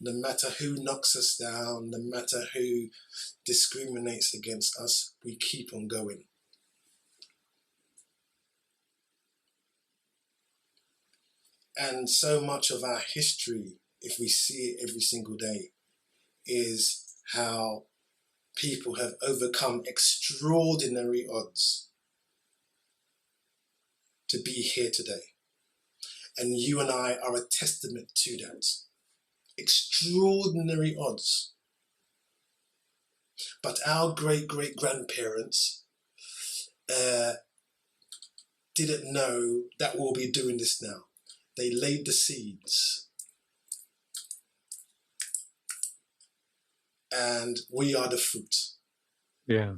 No matter who knocks us down, no matter who discriminates against us, we keep on going. And so much of our history, if we see it every single day, is how people have overcome extraordinary odds to be here today. And you and I are a testament to that. Extraordinary odds. But our great-great-grandparents didn't know that we'll be doing this now. They laid the seeds. And we are the fruit. Yeah.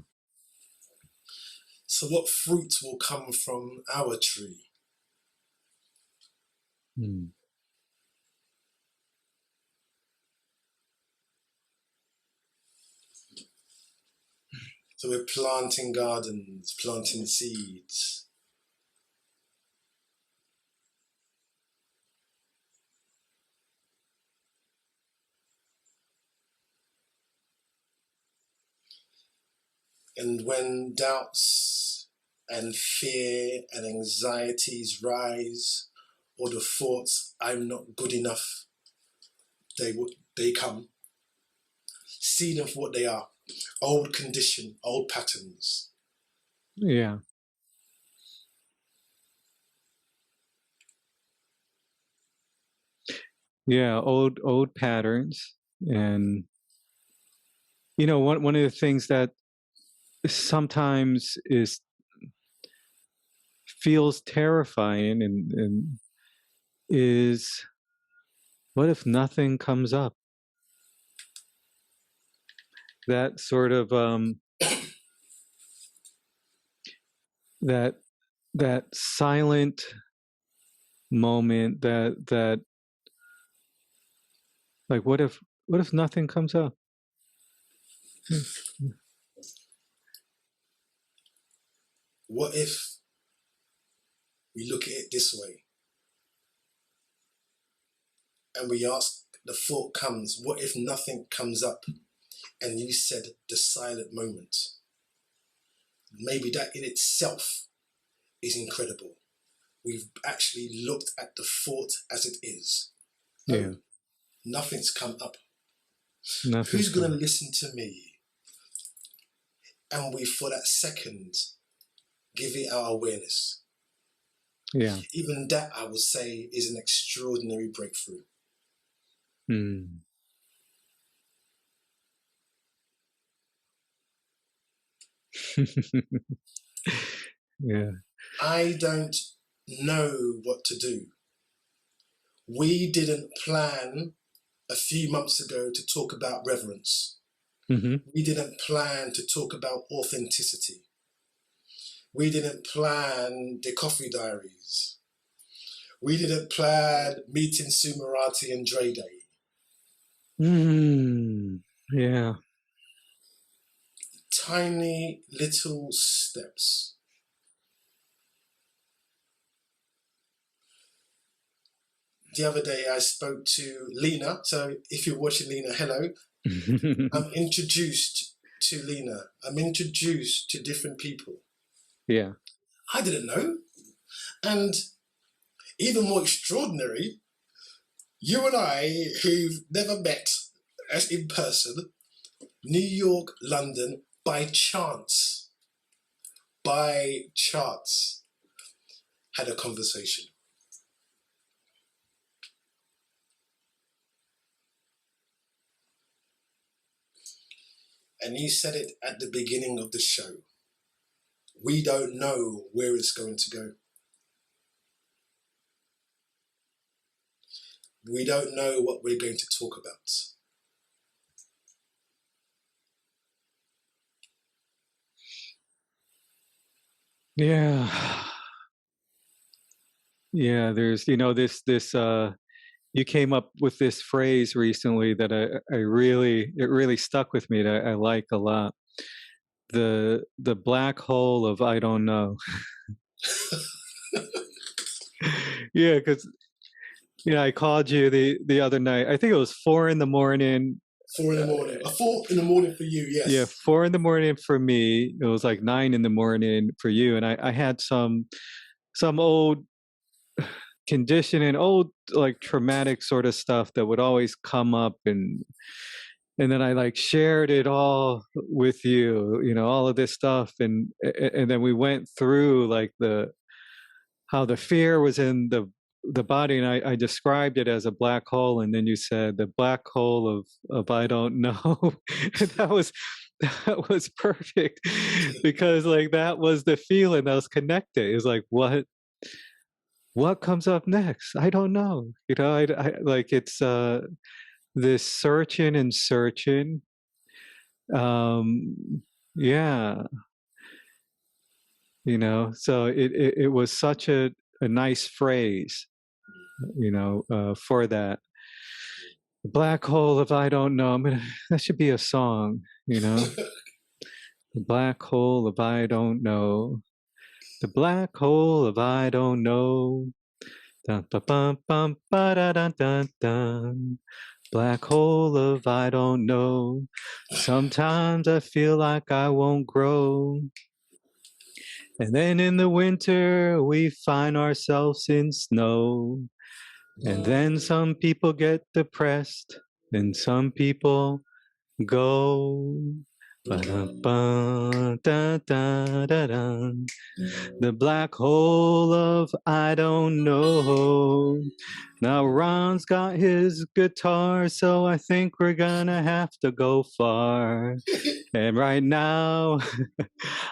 So what fruit will come from our tree? So we're planting gardens, planting seeds. And when doubts and fear and anxieties rise, or the thoughts, I'm not good enough, they come. See them for what they are. Old condition, old patterns. Yeah. Yeah, old patterns. And one of the things that sometimes feels terrifying and is, what if nothing comes up? That sort of that silent moment, that like, what if nothing comes up? What if we look at it this way and we ask, the thought comes, what if nothing comes up? And you said the silent moment. Maybe that in itself is incredible. We've actually looked at the thought as it is. Yeah. Nothing's come up. Nothing's Who's going to listen to me? And we, for that second, give it our awareness. Yeah. Even that, I would say, is an extraordinary breakthrough. Yeah. I don't know what to do. We didn't plan a few months ago to talk about reverence. We didn't plan to talk about authenticity. We didn't plan the coffee diaries. We didn't plan meeting Sumarati and Dre Day. Yeah. Tiny little steps. The other day I spoke to Lena. So if you're watching, Lena, hello. I'm introduced to Lena. I'm introduced to different people. Yeah. I didn't know. And even more extraordinary, you and I, who've never met as in person, New York, London, by chance, had a conversation. And you said it at the beginning of the show. We don't know where it's going to go. We don't know what we're going to talk about. Yeah. Yeah, there's this you came up with this phrase recently that it really stuck with me, that I like a lot. the black hole of I don't know. Yeah, because I called you the other night. I think it was 4 in the morning. 4 in the morning. 4 in the morning for you, yes. Yeah, 4 in the morning for me. It was like 9 in the morning for you. And I had some old conditioning, old like traumatic sort of stuff that would always come up, and then I like shared it all with you, all of this stuff, and then we went through like how the fear was in the body, and I described it as a black hole, and then you said the black hole of I don't know. And that was perfect, because like that was the feeling that was connected. It was like, what comes up next? I don't know. I like, it's this searching and searching. Yeah, so it was such a nice phrase, for that. The black hole of I don't know. That should be a song, The black hole of I don't know. The black hole of I don't know. Dun, ba, bum, bum, ba, da, dun, dun, dun. Black hole of I don't know. Sometimes I feel like I won't grow. And then in the winter we find ourselves in snow. And then some people get depressed, and some people go. Ba-dum-bum, da-da-da-dum. The black hole of I don't know. Now Ron's got his guitar, so I think we're gonna have to go far. And right now,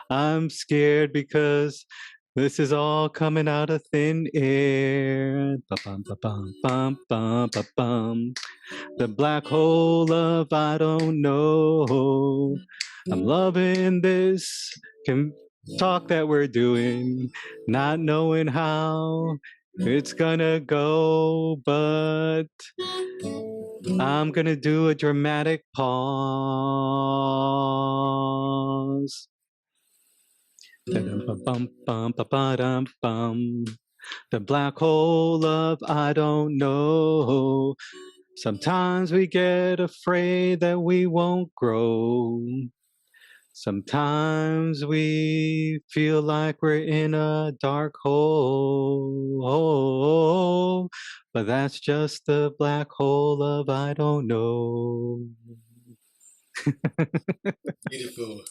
I'm scared because this is all coming out of thin air. Ba-bum, ba-bum, bum, bum, ba-bum. The black hole of I don't know. I'm loving this talk that we're doing, not knowing how it's gonna go, but I'm gonna do a dramatic pause. The black hole of I don't know. Sometimes we get afraid that we won't grow. Sometimes we feel like we're in a dark hole, but that's just the black hole of I don't know. Beautiful.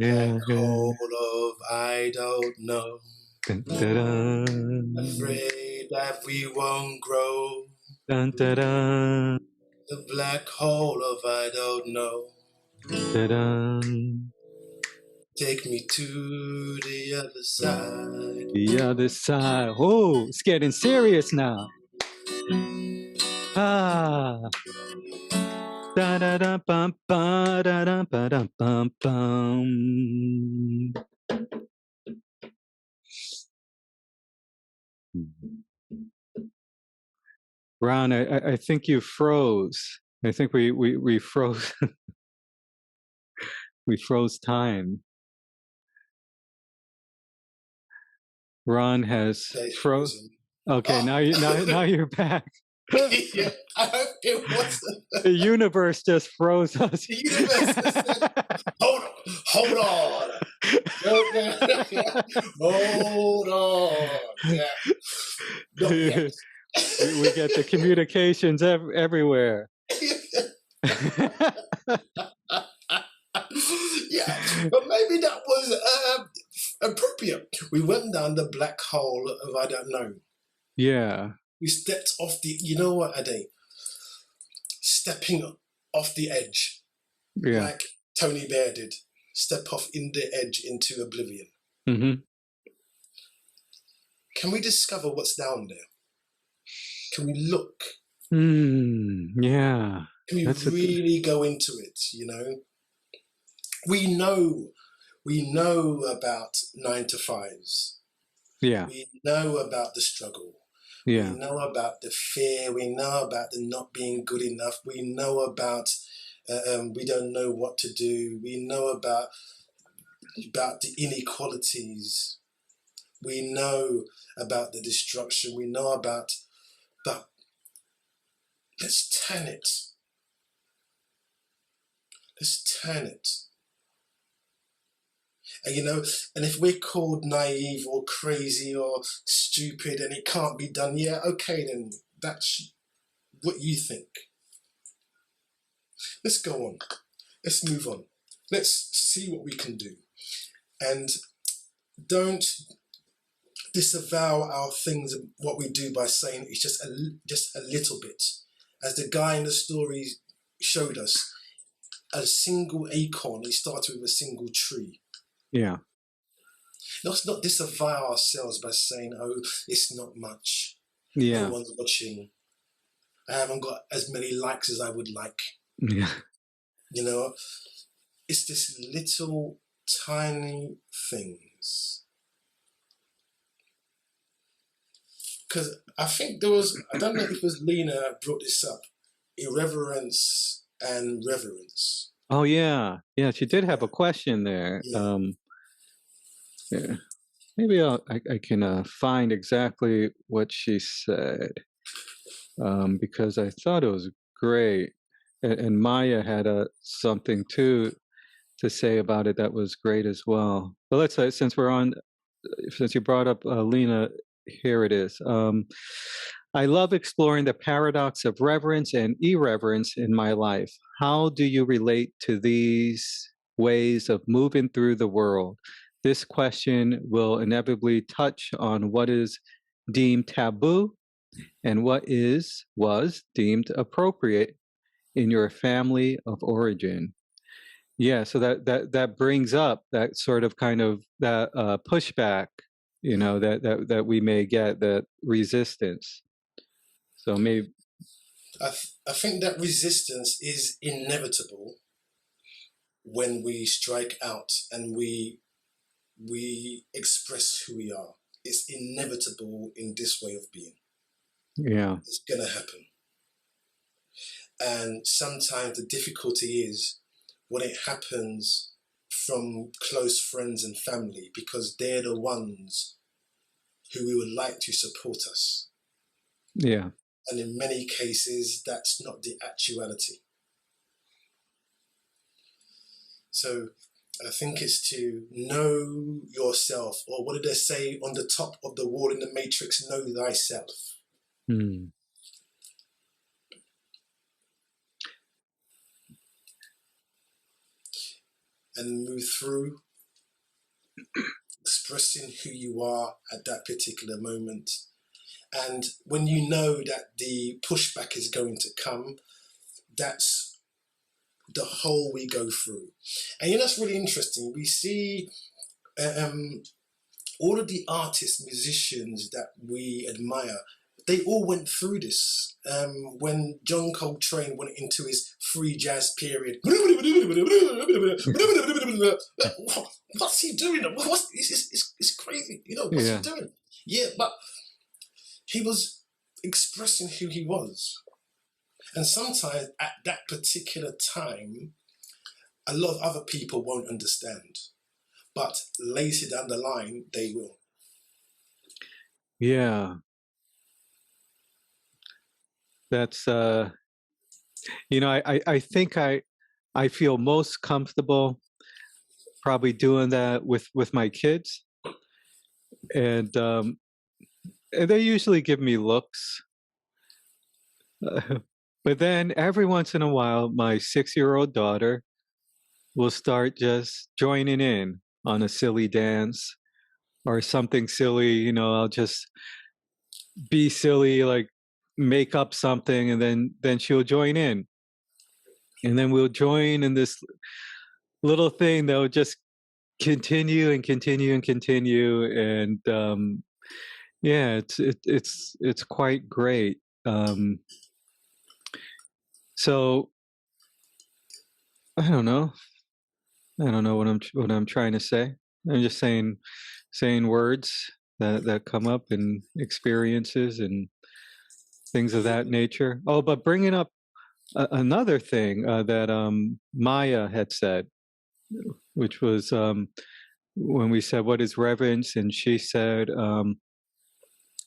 Yeah, Black hole of I don't know. dun, dun, dun. Afraid that we won't grow. Dun, dun, dun. The black hole of I don't know. Dun, dun. Take me to the other side. The other side. Oh, it's getting serious now. Ah. Da da da bum ba da da ba da bum bum. Ron, I think you froze. I think we froze. We froze time. Ron has frozen. Okay, now you're back. Yeah, I hope it wasn't. The universe just froze us. The universe just said, hold on. Hold on. Yeah. Not yet. We get the communications everywhere. Yeah, but maybe that was appropriate. We went down the black hole of I don't know. Yeah. We stepped off the, you know what, Ade? Stepping off the edge. Yeah. Like Tony Bear did. Step off in the edge into oblivion. Mm-hmm. Can we discover what's down there? Can we look? Yeah. Can we really go into it, We know about 9 to 5s. Yeah. We know about the struggle. Yeah. We know about the fear. We know about the not being good enough. We know about We don't know what to do. We know about the inequalities. We know about the destruction. We know about, but let's turn it. Let's turn it. And and if we're called naive or crazy or stupid and it can't be done, yeah, okay, then that's what you think. Let's go on. Let's move on. Let's see what we can do. And don't disavow our things, what we do, by saying it's just a little bit. As the guy in the story showed us, a single acorn, he started with a single tree. Yeah. Let's not disavow ourselves by saying, oh, it's not much. Yeah. No one's watching. I haven't got as many likes as I would like. Yeah. It's this little tiny things. Because I think I don't know if it was Lena brought this up, irreverence and reverence. Oh, yeah. Yeah, she did have a question there. Yeah. Yeah. Maybe I can find exactly what she said, because I thought it was great. And Maya had something to say about it that was great as well. But let's say, since you brought up Lena, here it is. I love exploring the paradox of reverence and irreverence in my life. How do you relate to these ways of moving through the world? This question will inevitably touch on what is deemed taboo and what was deemed appropriate in your family of origin. Yeah, so that brings up that sort of kind of that pushback, that we may get, that resistance. So maybe I think that resistance is inevitable when we strike out and we express who we are. It's inevitable in this way of being. Yeah. It's gonna happen. And sometimes the difficulty is when it happens from close friends and family, because they're the ones who we would like to support us. Yeah. And in many cases, that's not the actuality. So I think it's to know yourself, or what did they say on the top of the wall in the Matrix? Know thyself. Hmm. And move through, expressing who you are at that particular moment. And when you know that the pushback is going to come, that's the whole we go through. And that's really interesting. We see all of the artists, musicians that we admire, they all went through this. When John Coltrane went into his free jazz period, what's he doing? It's crazy. What's he doing? Yeah, but he was expressing who he was. And sometimes at that particular time, a lot of other people won't understand. But later down the line, they will. Yeah. That's I think I feel most comfortable probably doing that with my kids, and they usually give me looks. But then every once in a while, my 6-year-old daughter will start just joining in on a silly dance or something silly. I'll just be silly, like make up something, and then she'll join in, and then we'll join in this little thing that will just continue and continue and continue, and yeah, it's quite great. So I don't know what I'm trying to say. I'm just saying words that come up in experiences and things of that nature. Oh, but bringing up another thing that Maya had said, which was when we said, "What is reverence?" and she said,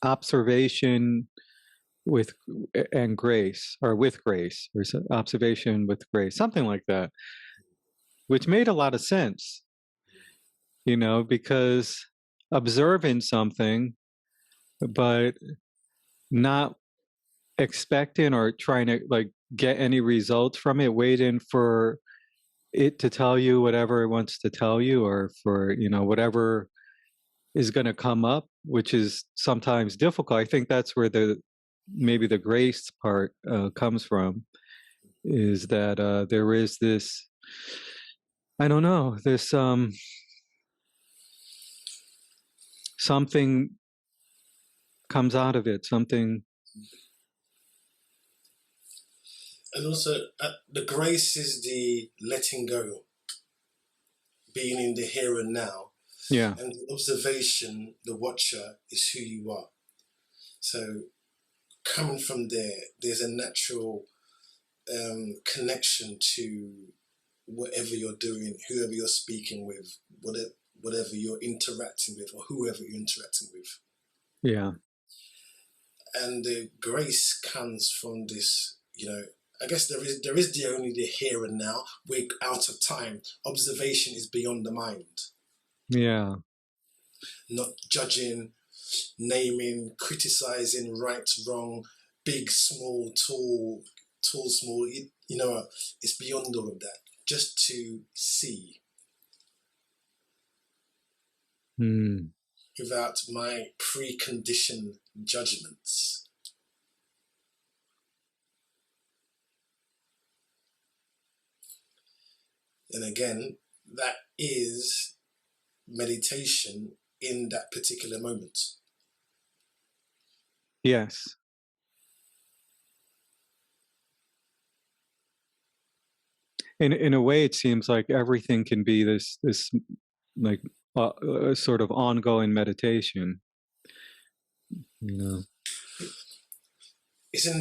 "Observation with and grace, or with grace, or observation with grace," something like that, which made a lot of sense, because observing something, but not expecting or trying to like get any results from it, waiting for it to tell you whatever it wants to tell you, or for whatever is going to come up, which is sometimes difficult. I think that's where maybe the grace part comes from, is that there is this, I don't know, this something comes out of it, something. And also, the grace is the letting go, being in the here and now. Yeah. And the observation, the watcher, is who you are. So coming from there, there's a natural connection to whatever you're doing, whoever you're speaking with, whatever you're interacting with, or whoever you're interacting with. Yeah. And the grace comes from this, I guess there is the only the here and now. We're out of time. Observation is beyond the mind. Yeah. Not judging, naming, criticizing, right, wrong, big, small, tall, small. It's beyond all of that. Just to see. Without my preconditioned judgments. And again, that is meditation in that particular moment. Yes. In a way, it seems like everything can be this like sort of ongoing meditation. Isn't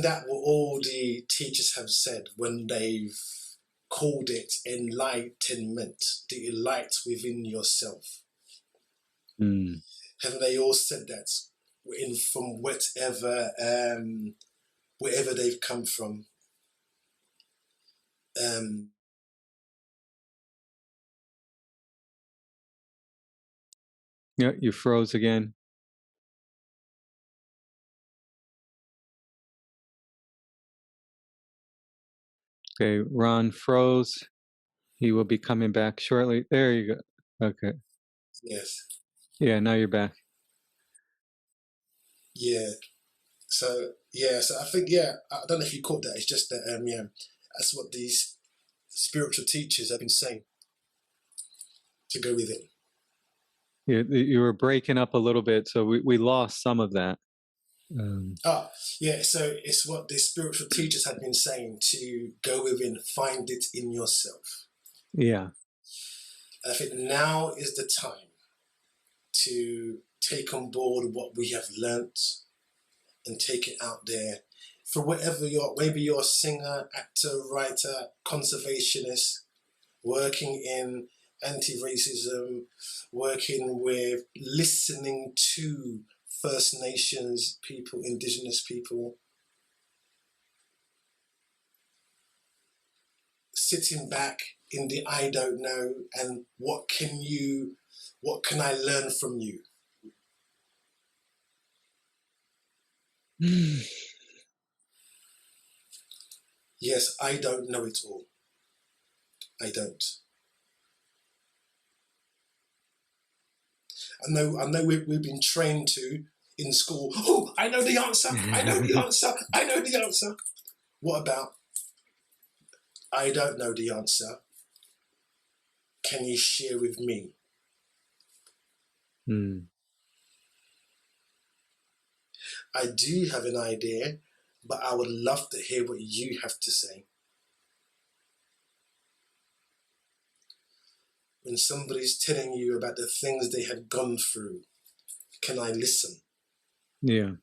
that what all the teachers have said when they've called it enlightenment, the light within yourself? Haven't they all said that from wherever they've come from? Yeah, you froze again. Okay, Ron froze. He will be coming back shortly. There you go. Okay. Yes. Yeah, now you're back. Yeah. So I think I don't know if you caught that. It's just that that's what these spiritual teachers have been saying. To go with it. You were breaking up a little bit, so we lost some of that. So it's what the spiritual teachers had been saying, to go within, find it in yourself. Yeah. I think now is the time to take on board what we have learnt and take it out there for whatever maybe you're a singer, actor, writer, conservationist, working in anti-racism, working with listening to First Nations people, Indigenous people, sitting back in the I don't know, and what can I learn from you? Yes, I don't know it all. I don't. I know we've been trained to in school. Oh, I know the answer. I know the answer. I know the answer. What about I don't know the answer? Can you share with me? I do have an idea, but I would love to hear what you have to say. When somebody's telling you about the things they have gone through, can I listen? Yeah.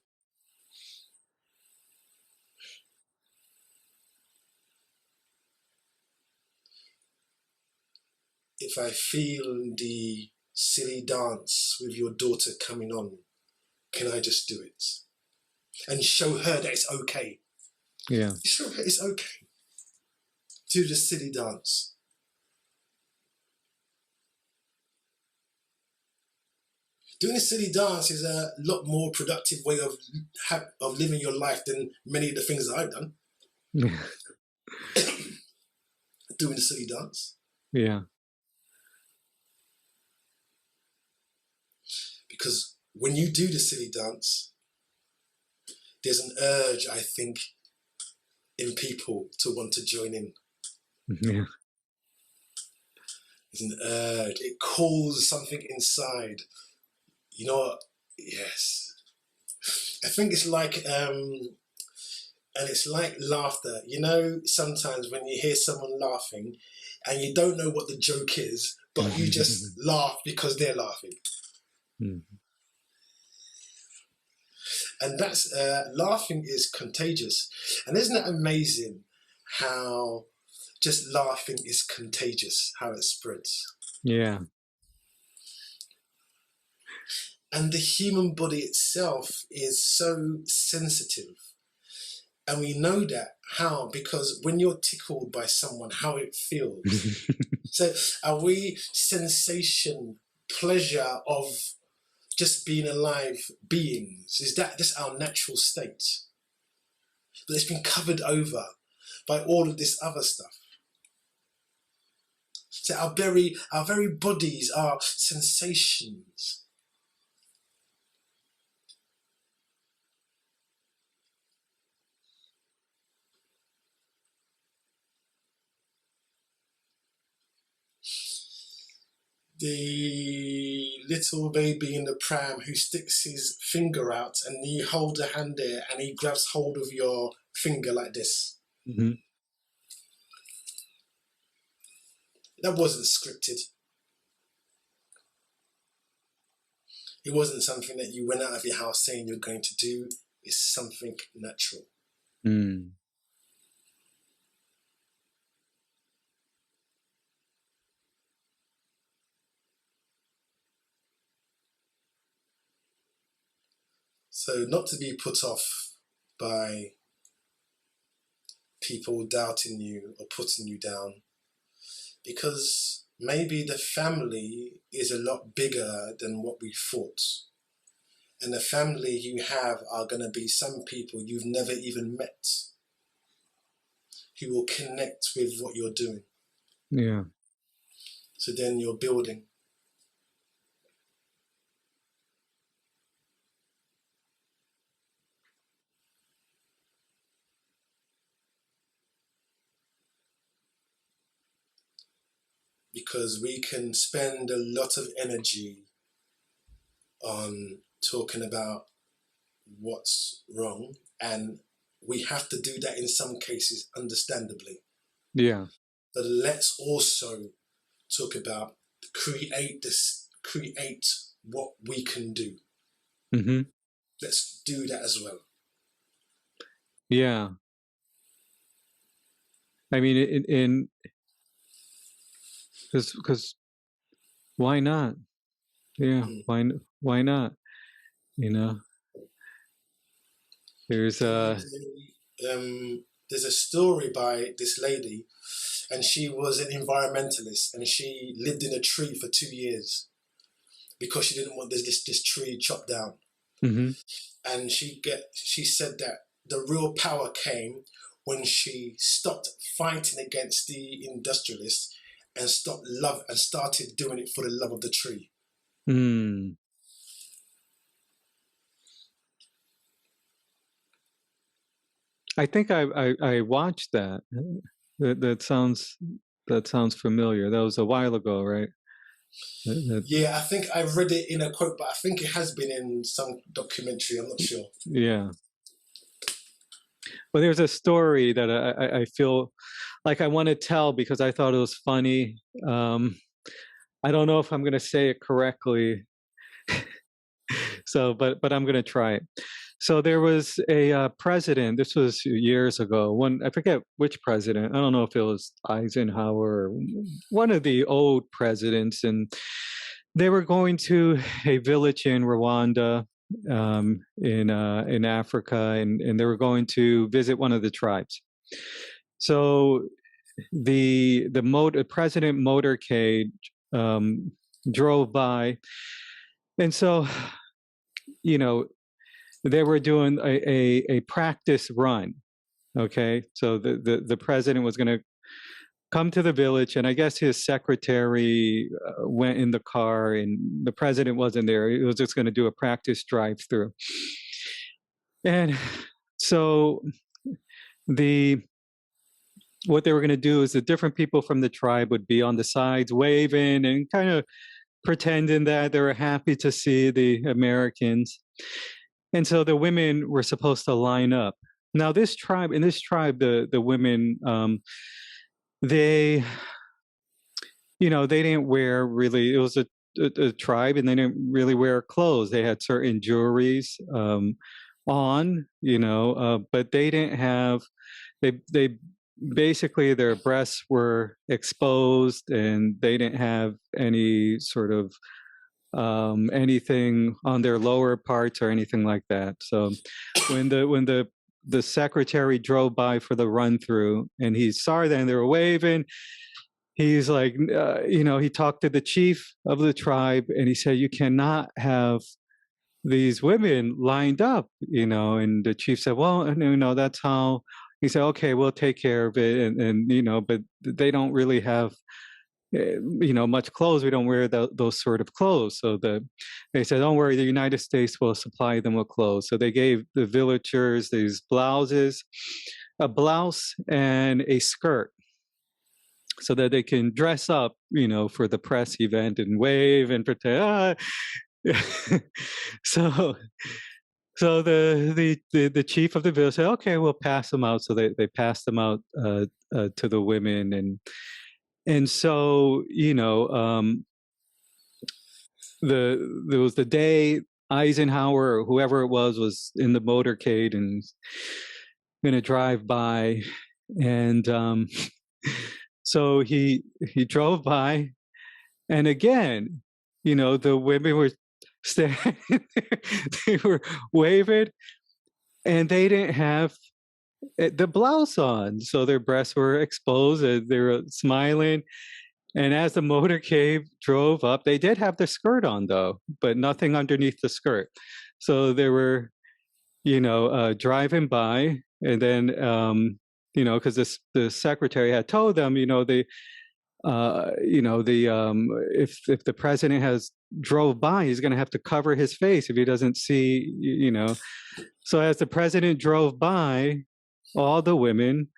if I feel the silly dance with your daughter coming on, can I just do it? And show her that it's okay. Yeah. Show her it's okay. Do the silly dance. Doing a silly dance is a lot more productive way of living your life than many of the things that I've done. Doing the silly dance. Yeah. Because when you do the silly dance, there's an urge, I think, in people to want to join in. Yeah. There's an urge. It calls something inside. You know what? Yes. I think it's like, and it's like laughter. You know, sometimes when you hear someone laughing and you don't know what the joke is, but you just laugh because they're laughing. And that's, laughing is contagious. And isn't it amazing how just laughing is contagious, how it spreads? Yeah. And the human body itself is so sensitive. And we know that. How? Because when you're tickled by someone, how it feels. So are we sensation, pleasure of just being alive beings? Is that just our natural state? But it's been covered over by all of this other stuff. So our very bodies are sensations. The little baby in the pram who sticks his finger out and you hold a hand there and he grabs hold of your finger like this. Mm-hmm. That wasn't scripted. It wasn't something that you went out of your house saying you're going to do. It's something natural. Mm. So not to be put off by people doubting you or putting you down, because maybe the family is a lot bigger than what we thought. And the family you have are going to be some people you've never even met who will connect with what you're doing. Yeah. So then you're building. Because we can spend a lot of energy on talking about what's wrong, and we have to do that in some cases, understandably. Yeah. But let's also talk about create what we can do. Mm-hmm. Let's do that as well. Yeah. I mean, because why not? Yeah. Why not? You know, there's a story by this lady, and she was an environmentalist, and she lived in a tree for 2 years because she didn't want this tree chopped down. Mm-hmm. And she said that the real power came when she stopped fighting against the industrialists and started doing it for the love of the tree. Mm. I think I watched that. That sounds familiar. That was a while ago, right? Yeah, I think I read it in a quote, but I think it has been in some documentary. I'm not sure. Yeah. Well, there's a story that I feel like I want to tell because I thought it was funny. I don't know if I'm going to say it correctly, so but I'm going to try it. So there was a president. This was years ago. I forget which president. I don't know if it was Eisenhower or one of the old presidents, and they were going to a village in Rwanda, in Africa, and they were going to visit one of the tribes. So the president motorcade drove by, and so they were doing a practice run. Okay, so the president was going to come to the village, and I guess his secretary went in the car, and the president wasn't there. He was just going to do a practice drive-through, and so what they were going to do is the different people from the tribe would be on the sides waving and kind of pretending that they were happy to see the Americans. And so the women were supposed to line up. Now, in this tribe, the women, they didn't wear really. It was a tribe, and they didn't really wear clothes. They had certain jewelries on, but they didn't have. They basically, their breasts were exposed, and they didn't have any sort of anything on their lower parts or anything like that. So when the secretary drove by for the run through, and he saw them, they were waving. He's like, he talked to the chief of the tribe, and he said, "You cannot have these women lined up," and the chief said, "Well, that's how." He said, "Okay, we'll take care of it," and but they don't really have much clothes. We don't wear those sort of clothes. So they said, "Don't worry, the United States will supply them with clothes." So they gave the villagers these blouses, a blouse and a skirt, so that they can dress up, for the press event and wave and pretend. So the chief of the village said, "Okay, we'll pass them out." So they passed them out to the women, and so there was the day Eisenhower or whoever it was in the motorcade and going to drive by, and so he drove by, and again, the women were standing there, they were waving, and they didn't have the blouse on, so their breasts were exposed, and they were smiling. And as the motorcade drove up, they did have the skirt on though, but nothing underneath the skirt. So they were, driving by, and then, because the secretary had told them, if the president has drove by, he's going to have to cover his face if he doesn't see, So as the president drove by, all the women,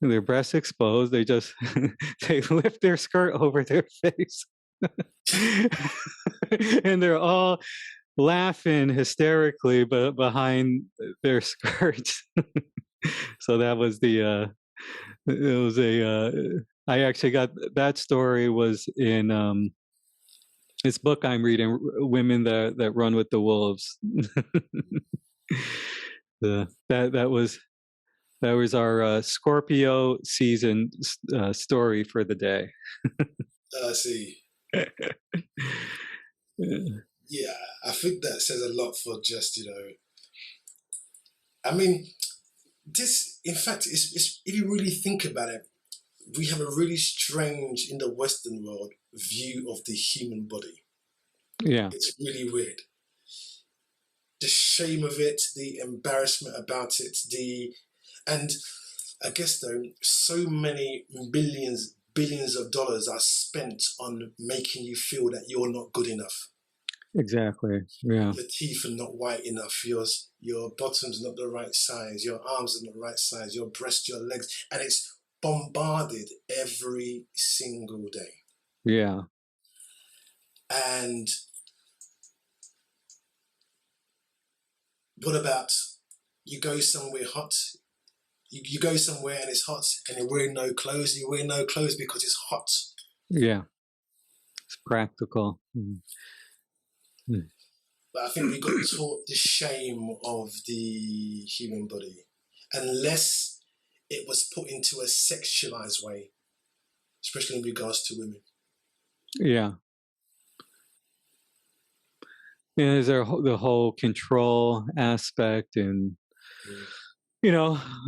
their breasts exposed, they just they lift their skirt over their face, and they're all laughing hysterically, but behind their skirts. So that was it was I actually got that story was in this book I'm reading, Women That Run with the Wolves. That was our Scorpio season story for the day. I see. Yeah, I think that says a lot for just, I mean, this, in fact, it's, if you really think about it, we have a really strange, in the Western world, view of the human body. Yeah. It's really weird. The shame of it, the embarrassment about it, and I guess though, so many billions of dollars are spent on making you feel that you're not good enough. Exactly. Yeah. Your teeth are not white enough. Your bottom's not the right size. Your arms are not the right size. Your breast, your legs, and it's bombarded every single day. Yeah. And what about you go somewhere hot? You go somewhere and it's hot, and you're wearing no clothes. You wear no clothes because it's hot. Yeah. It's practical. Mm-hmm. But I think we got taught the shame of the human body, unless it was put into a sexualized way, especially in regards to women. Yeah. Yeah, there's the whole control aspect, and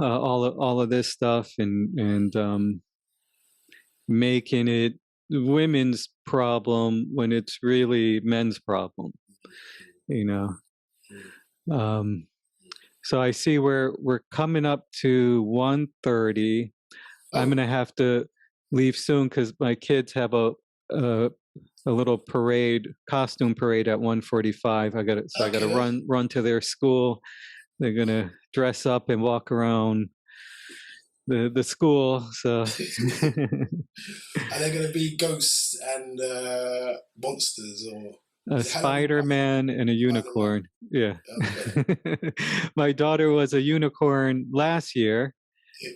all of this stuff, and making it women's problem when it's really men's problem. So I see we're coming up to 1:30. I'm gonna have to leave soon because my kids have a little costume parade at 1:45. I gotta run to their school. They're gonna dress up and walk around the school. So are they gonna be ghosts and monsters, or a Spider-Man and a unicorn? Yeah. Okay. My daughter was a unicorn last year.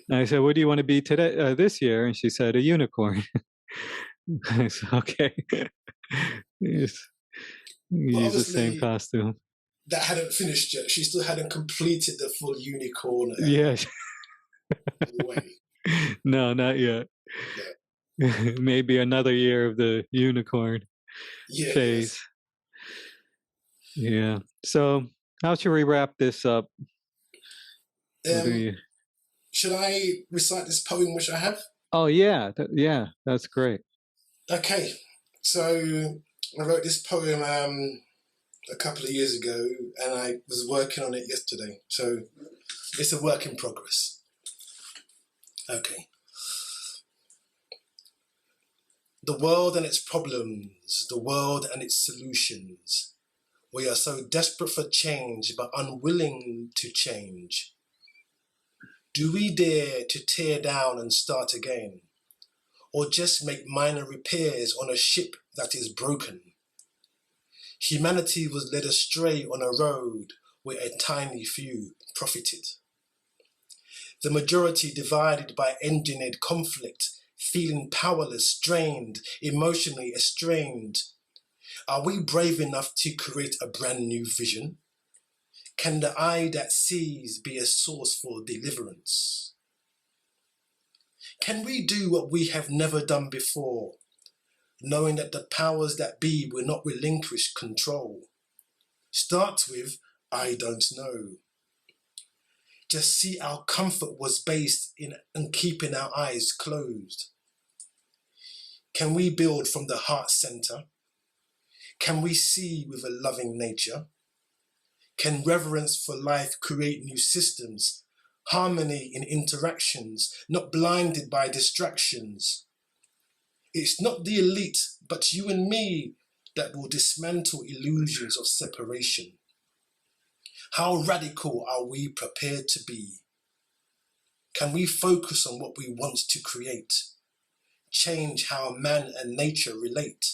And I said, "What do you want to be today, this year?" And she said, "A unicorn." I said, "Okay." Use the same costume. That hadn't finished yet. She still hadn't completed the full unicorn. Yes. Way. No, not yet. Yeah. Maybe another year of the unicorn phase. Yes. Yeah. So, how should we wrap this up? Should I recite this poem which I have? Oh yeah, that's great. Okay, so I wrote this poem a couple of years ago, and I was working on it yesterday. So it's a work in progress. Okay. The world and its problems, the world and its solutions. We are so desperate for change, but unwilling to change. Do we dare to tear down and start again? Or just make minor repairs on a ship that is broken? Humanity was led astray on a road where a tiny few profited. The majority divided by engineered conflict, feeling powerless, strained, emotionally estranged. Are we brave enough to create a brand new vision? Can the eye that sees be a source for deliverance? Can we do what we have never done before, knowing that the powers that be will not relinquish control? Start with, I don't know. Just see our comfort was based in keeping our eyes closed. Can we build from the heart center? Can we see with a loving nature? Can reverence for life create new systems, harmony in interactions, not blinded by distractions? It's not the elite, but you and me that will dismantle illusions of separation. How radical are we prepared to be? Can we focus on what we want to create? Change how man and nature relate?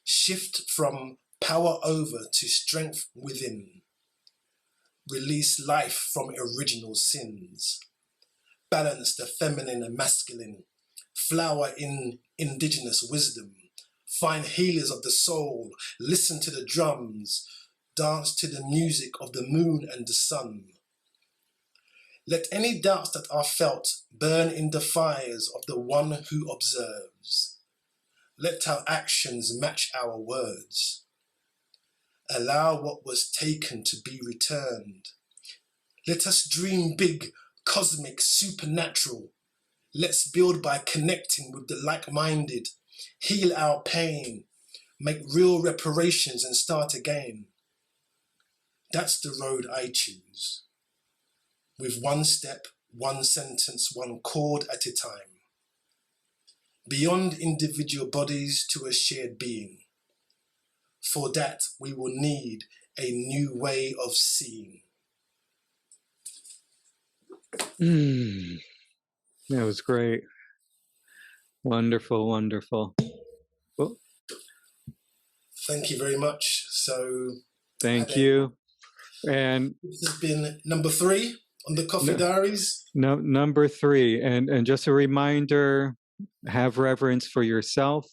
Shift from power over to strength within? Release life from original sins? Balance the feminine and masculine? Flower in indigenous wisdom? Find healers of the soul? Listen to the drums? Dance to the music of the moon and the sun? Let any doubts that are felt burn in the fires of the one who observes. Let our actions match our words. Allow what was taken to be returned. Let us dream big, cosmic, supernatural. Let's build by connecting with the like-minded. Heal our pain. Make real reparations and start again. That's the road I choose. With one step, one sentence, one chord at a time. Beyond individual bodies to a shared being. For that, we will need a new way of seeing. That was great. Wonderful, wonderful. Well, thank you very much. So, thank you. And this has been number 3 on the Coffee Diaries. No, number 3. And just a reminder, have reverence for yourself.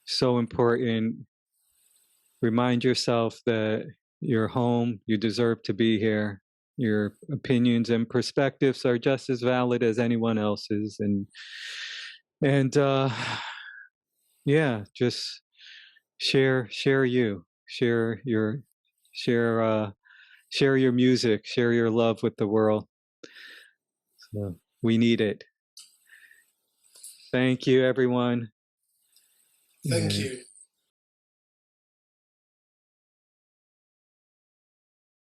So important. remind yourself that you're home, you deserve to be here. Your opinions and perspectives are just as valid as anyone else's, and yeah, just share you, share your share share your music, share your love with the world. So we need it. Thank you, everyone. Thank you.